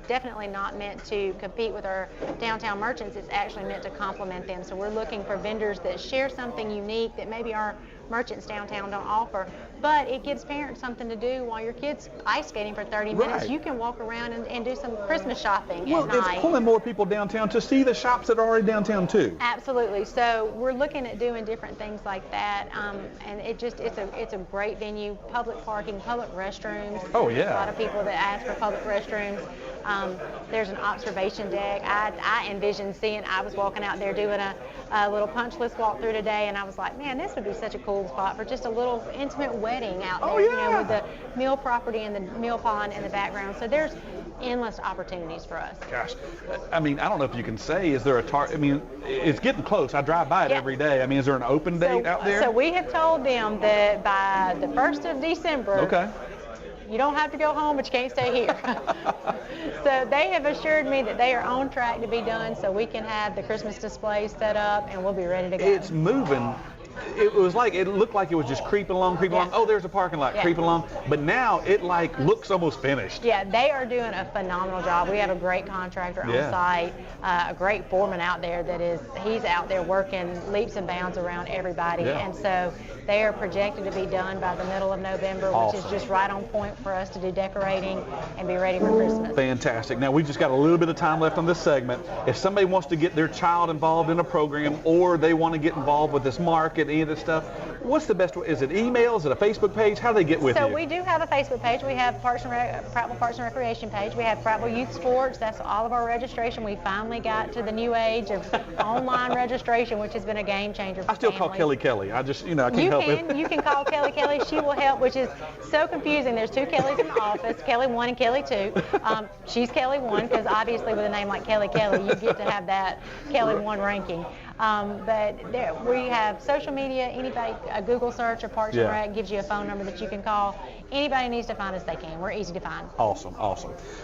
definitely not meant to compete with our downtown merchants. It's actually meant to complement them. So we're looking for vendors that share something unique that maybe our merchants downtown don't offer, but it gives parents something to do while your kid's ice skating for 30 minutes. You can walk around and do some Christmas shopping at night. It's pulling more people downtown to see the shops that are already downtown too. Absolutely. So we're looking at doing different things like that, and it's a great venue. Public parking, public restrooms. Oh yeah. A lot of people that ask for public restrooms. There's an observation deck. I envisioned I was walking out there doing a little punch list walkthrough today, and I was like, man, this would be such a cool spot for just a little intimate wedding out there, with the mill property and the mill pond in the background. So there's endless opportunities for us. Gosh, I mean, I don't know if you can say, is there I mean, it's getting close. I drive by it every day. I mean, is there an open date out there? So we have told them that by the 1st of December, you don't have to go home, but you can't stay here. So they have assured me that they are on track to be done so we can have the Christmas displays set up and we'll be ready to go. It's moving. It looked like it was just creeping along. Oh, there's a parking lot, creeping along. But now it looks almost finished. Yeah, they are doing a phenomenal job. We have a great contractor on site, a great foreman out there he's out there working leaps and bounds around everybody. And so they are projected to be done by the middle of November, which is just right on point for us to do decorating and be ready for Christmas. Fantastic. Now, we've just got a little bit of time left on this segment. If somebody wants to get their child involved in a program or they want to get involved with this market, any of this stuff, what's the best way? Is it email? Is it a Facebook page? How do they get with you? So we do have a Facebook page. We have Prattville Parks and Recreation page. We have Prattville Youth Sports. That's all of our registration. We finally got to the new age of online registration, which has been a game changer for I still call Kelly. I just, I can't help it. You can call Kelly. She will help, which is so confusing. There's two Kellys in the office, Kelly 1 and Kelly 2. She's Kelly 1 because obviously with a name like Kelly, you get to have that Kelly 1 ranking. But we have social media. Anybody, a Google search or Parks and Rec gives you a phone number that you can call. Anybody needs to find us, they can. We're easy to find. Awesome.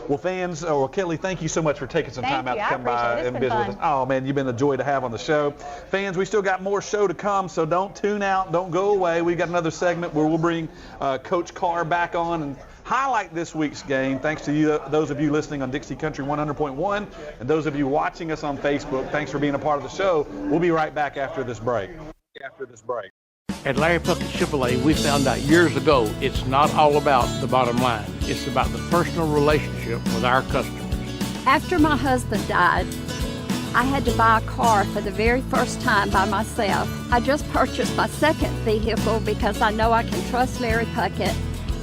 Well, fans, Kelly, thank you so much for taking some time out to come by and visit with us. Oh, man, you've been a joy to have on the show. Fans, we still got more show to come, so don't tune out. Don't go away. We've got another segment where we'll bring Coach Carr back on and highlight this week's game. Thanks to you, those of you listening on Dixie Country 100.1, and those of you watching us on Facebook. Thanks for being a part of the show. We'll be right back after this break. At Larry Puckett Chevrolet, we found out years ago it's not all about the bottom line. It's about the personal relationship with our customers. After my husband died, I had to buy a car for the very first time by myself. I just purchased my second vehicle because I know I can trust Larry Puckett,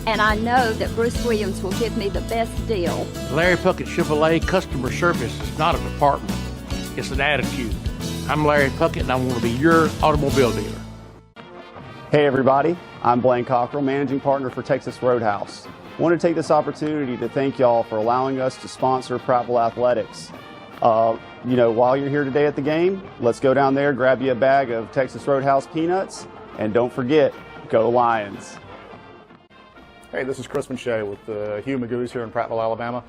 and I know that Bruce Williams will give me the best deal. Larry Puckett Chevrolet customer service is not a department. It's an attitude. I'm Larry Puckett, and I want to be your automobile dealer. Hey everybody, I'm Blaine Cockrell, Managing Partner for Texas Roadhouse. I want to take this opportunity to thank y'all for allowing us to sponsor Prattville Athletics. While you're here today at the game, let's go down there, grab you a bag of Texas Roadhouse peanuts, And don't forget, go Lions. Hey, this is Chris Shea with the Hugh Magoo's here in Prattville, Alabama.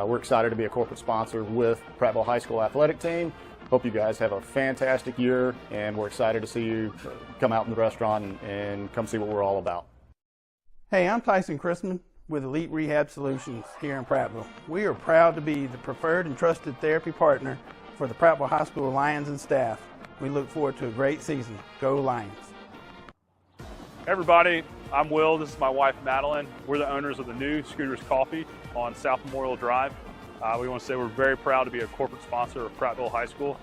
We're excited to be a corporate sponsor with Prattville High School Athletic Team. Hope you guys have a fantastic year, and we're excited to see you come out in the restaurant and come see what we're all about. Hey, I'm Tyson Chrisman with Elite Rehab Solutions here in Prattville. We are proud to be the preferred and trusted therapy partner for the Prattville High School Lions and staff. We look forward to a great season. Go Lions. Hey everybody, I'm Will. This is my wife Madeline. We're the owners of the new Scooters Coffee on South Memorial Drive. We want to say we're very proud to be a corporate sponsor of Prattville High School.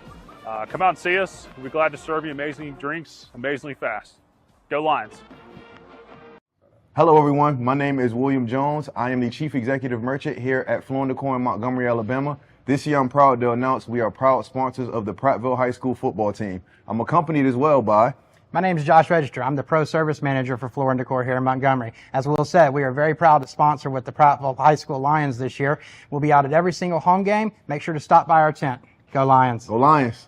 Come out and see us. We'll be glad to serve you amazing drinks, amazingly fast. Go Lions. Hello everyone, my name is William Jones. I am the Chief Executive Merchant here at Floor & Decor in Montgomery, Alabama. This year I'm proud to announce we are proud sponsors of the Prattville High School football team. I'm accompanied as well by... My name is Josh Register. I'm the Pro Service Manager for Floor & Decor here in Montgomery. As Will said, we are very proud to sponsor with the Prattville High School Lions this year. We'll be out at every single home game. Make sure to stop by our tent. Go Lions. Go Lions.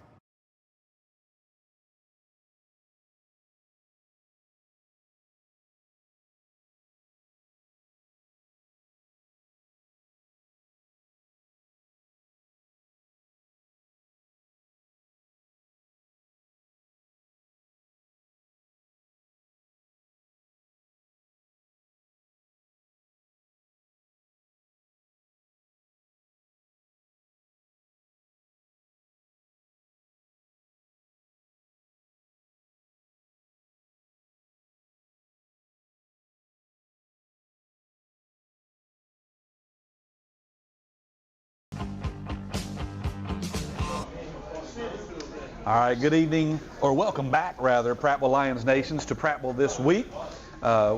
All right, good evening, or welcome back, rather, Prattville Lions Nations to Prattville this week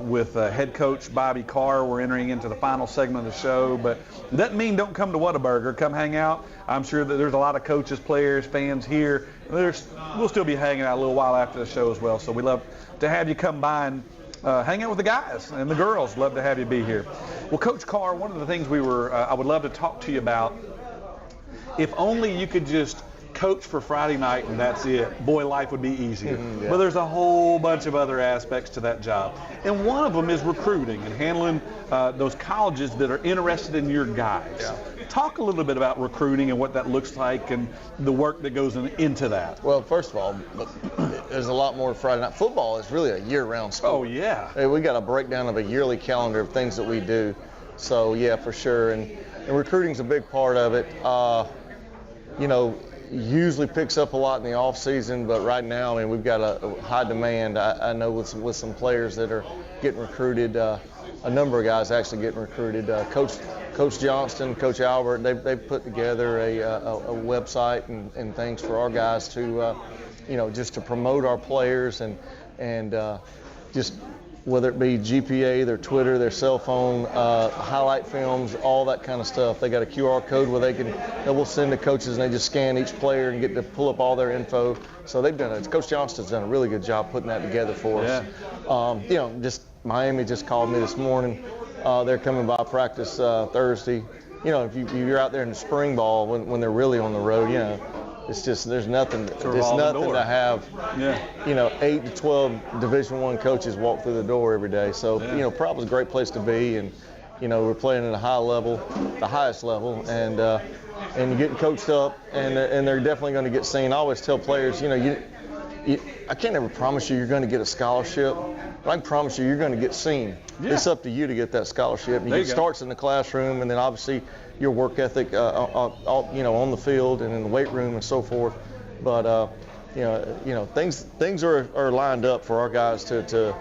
with head coach Bobby Carr. We're entering into the final segment of the show, but it doesn't mean don't come to Whataburger. Come hang out. I'm sure that there's a lot of coaches, players, fans here. We'll still be hanging out a little while after the show as well, so we love to have you come by and hang out with the guys and the girls. Love to have you be here. Well, Coach Carr, one of the things I would love to talk to you about, if only you could just coach for Friday night and that's it, boy, life would be easier. Yeah. But there's a whole bunch of other aspects to that job. And one of them is recruiting and handling those colleges that are interested in your guys. Yeah. Talk a little bit about recruiting and what that looks like and the work that goes into that. Well, first of all, there's a lot more to Friday night. Football is really a year-round sport. Oh, yeah. Hey, we got a breakdown of a yearly calendar of things that we do. So, yeah, for sure. And recruiting's a big part of it. Usually picks up a lot in the off season, but right now, we've got a high demand. I know with some players that are getting recruited, a number of guys actually getting recruited. Coach Johnston, Coach Albert, they've put together a website and things for our guys to, just to promote our players and just whether it be GPA, their Twitter, their cell phone, highlight films, all that kind of stuff. They got a QR code where we'll send the coaches and they just scan each player and get to pull up all their info. So Coach Johnston's done a really good job putting that together for us. Just Miami just called me this morning. They're coming by practice Thursday. If you're out there in the spring ball when they're really on the road, it's just there's nothing to have 8 to 12 Division I coaches walk through the door every day. So Prattle's a great place to be, and we're playing at a high level, the highest level, and you're getting coached up, and they're definitely going to get seen. I always tell players, I can't ever promise you're going to get a scholarship, but I can promise you're going to get seen. Yeah. It's up to you to get that scholarship. It starts in the classroom, and then obviously your work ethic, on the field and in the weight room and so forth. But things are lined up for our guys to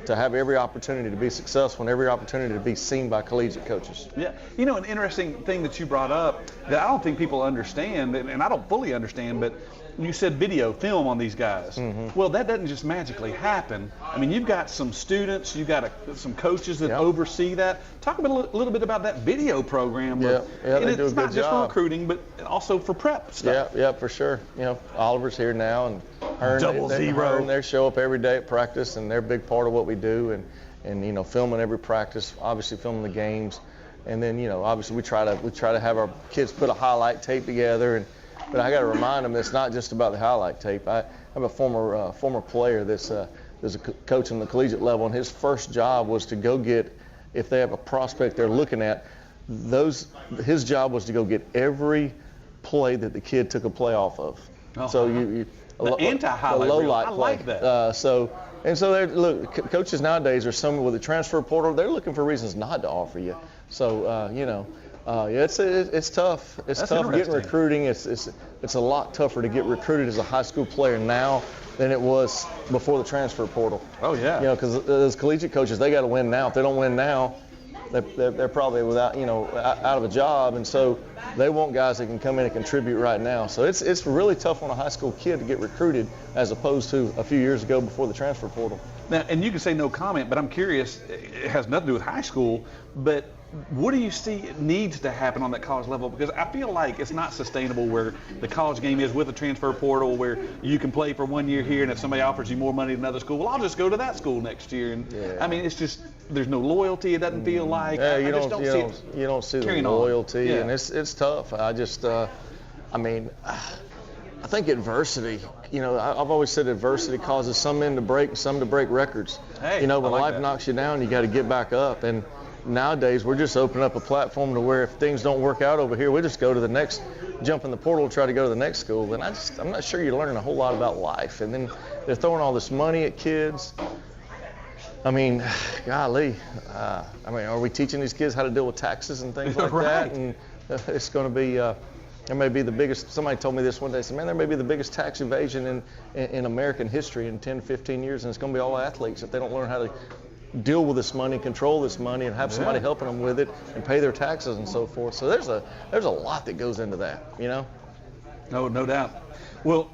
have every opportunity to be successful and every opportunity to be seen by collegiate coaches. Yeah, an interesting thing that you brought up that I don't think people understand, and I don't fully understand, but you said video, film on these guys. Mm-hmm. Well, that doesn't just magically happen. You've got some students, you've got some coaches that oversee that. Talk a little bit about that video program. They do a good job. It's not just for recruiting, but also for prep stuff. Yeah, for sure. Oliver's here now, and Hearn, they show up every day at practice, and they're a big part of what we do, and filming every practice, obviously filming the games, and then obviously we try to have our kids put a highlight tape together, but I got to remind them it's not just about the highlight tape. I have a former player that's coaching the collegiate level, and his first job was to go get, if they have a prospect they're looking at, his job was to go get every play that the kid took a play off of. So the anti-highlight low reel. light I play. like that. So look, coaches nowadays are some with the transfer portal. They're looking for reasons not to offer you. So it's tough. It's That's tough getting interesting. recruiting. It's a lot tougher to get recruited as a high school player now than it was before the transfer portal. Oh yeah. Because as collegiate coaches, they got to win now. If they don't win now, they're probably out of a job, and so they want guys that can come in and contribute right now. So it's really tough on a high school kid to get recruited as opposed to a few years ago before the transfer portal. Now, and you can say no comment, but I'm curious. It has nothing to do with high school, but what do you see needs to happen on that college level? Because I feel like it's not sustainable where the college game is with the transfer portal, where you can play for 1 year here, and if somebody offers you more money at another school, well, I'll just go to that school next year. And I mean, it's just there's no loyalty. It doesn't feel like. Yeah, you don't see the loyalty, and it's tough. I just, I think adversity. I've always said adversity causes some men to break, some to break records. Hey, when life knocks you down, you got to get back up. And nowadays, we're just opening up a platform to where if things don't work out over here, we just go to the next, jump in the portal, try to go to the next school. And I'm not sure you're learning a whole lot about life. And then they're throwing all this money at kids. I mean, golly. Are we teaching these kids how to deal with taxes and things like that? And it's going to be, there may be the biggest, somebody told me this one day, said, man, there may be the biggest tax evasion in American history in 10, 15 years, and it's going to be all athletes if they don't learn how to deal with this money, control this money, and have somebody helping them with it and pay their taxes and so forth. So there's a lot that goes into that, No doubt. Well,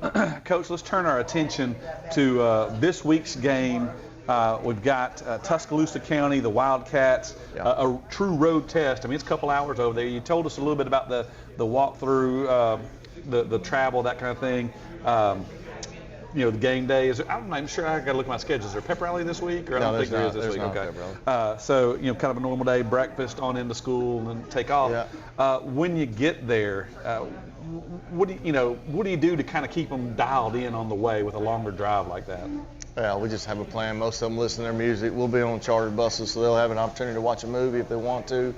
Coach, let's turn our attention to this week's game. We've got Tuscaloosa County, the Wildcats, a true road test. I mean, it's a couple hours over there. You told us a little bit about the walkthrough, the travel, that kind of thing. The game day. I'm not even sure. I got to look at my schedule. Is there a pep rally this week? Or I don't think there is this week. Okay. So, kind of a normal day, breakfast, on into school, and then take off. Yeah. When you get there, what do you do to kind of keep them dialed in on the way with a longer drive like that? Yeah, we just have a plan. Most of them listen to their music. We'll be on chartered buses, so they'll have an opportunity to watch a movie if they want to.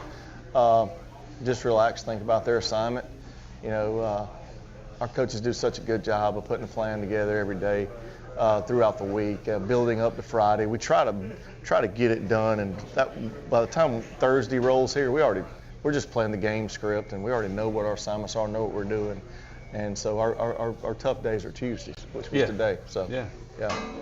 Just relax, think about their assignment. Our coaches do such a good job of putting a plan together every day throughout the week, building up to Friday. We try to get it done, and by the time Thursday rolls here, we're just playing the game script, and we already know what our assignments are, know what we're doing. And so our tough days are Tuesdays, which was today. So yeah.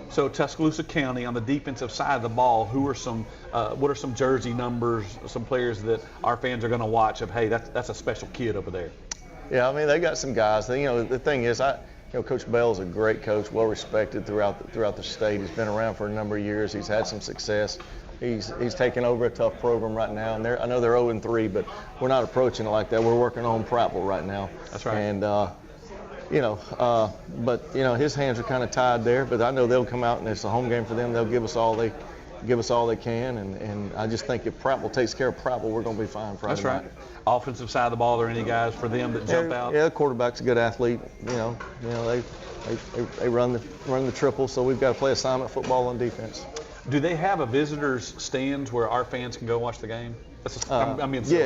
So Tuscaloosa County, on the defensive side of the ball, what are some jersey numbers, some players that our fans are going to watch of, hey, that's a special kid over there? Yeah, they got some guys. The thing is, Coach Bell is a great coach, well respected throughout the state. He's been around for a number of years. He's had some success. He's taking over a tough program right now, and I know they're 0-3, but we're not approaching it like that. We're working on Prattville right now. That's right. And his hands are kind of tied there, but I know they'll come out and it's a home game for them. They'll give us all they can, and I just think if Prattville takes care of Prattville, we're going to be fine Friday That's right. night. Offensive side of the ball, are there any guys for them that jump out? Yeah, the quarterback's a good athlete. They run the triple, so we've got to play assignment football on defense. Do they have a visitors stands where our fans can go watch the game? It's 7A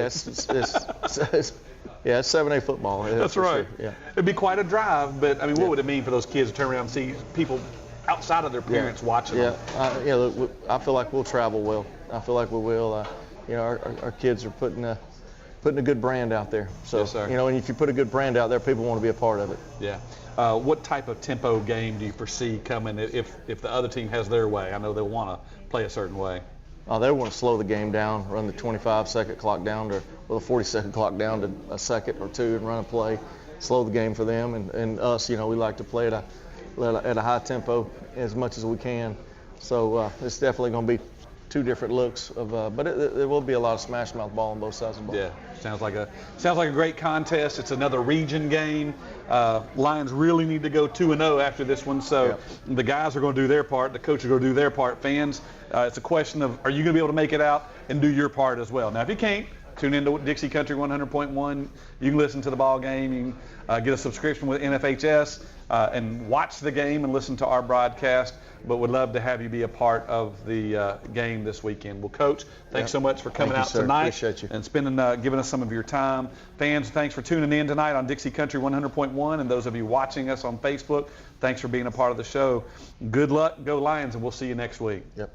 football. That's right. Sure. Yeah. It'd be quite a drive, but what would it mean for those kids to turn around and see people outside of their parents watching them? Look, I feel like we'll travel well. I feel like we will. Our kids are putting a good brand out there. So, yes, sir. And if you put a good brand out there, people want to be a part of it. Yeah. What type of tempo game do you foresee coming if the other team has their way? I know they want to play a certain way. They want to slow the game down, run the 25-second clock down with a 40-second clock down to a second or two and run a play, slow the game for them. And us, we like to play at a high tempo as much as we can. So it's definitely going to be two different looks but there will be a lot of smash mouth ball on both sides of the ball. Yeah, sounds like a great contest. It's another region game. Lions really need to go 2-0 after this one, so the guys are going to do their part, the coaches are going to do their part. Fans, it's a question of, are you going to be able to make it out and do your part as well? Now, if you can't, tune into Dixie Country 100.1. You can listen to the ball game. You can get a subscription with NFHS. and watch the game and listen to our broadcast, but would love to have you be a part of the game this weekend. Well, Coach, thanks so much for coming out tonight and spending, giving us some of your time. Fans, thanks for tuning in tonight on Dixie Country 100.1, and those of you watching us on Facebook, thanks for being a part of the show. Good luck, go Lions, and we'll see you next week. Yep.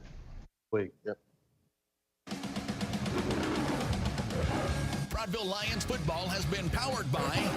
Prattville Lions football has been powered by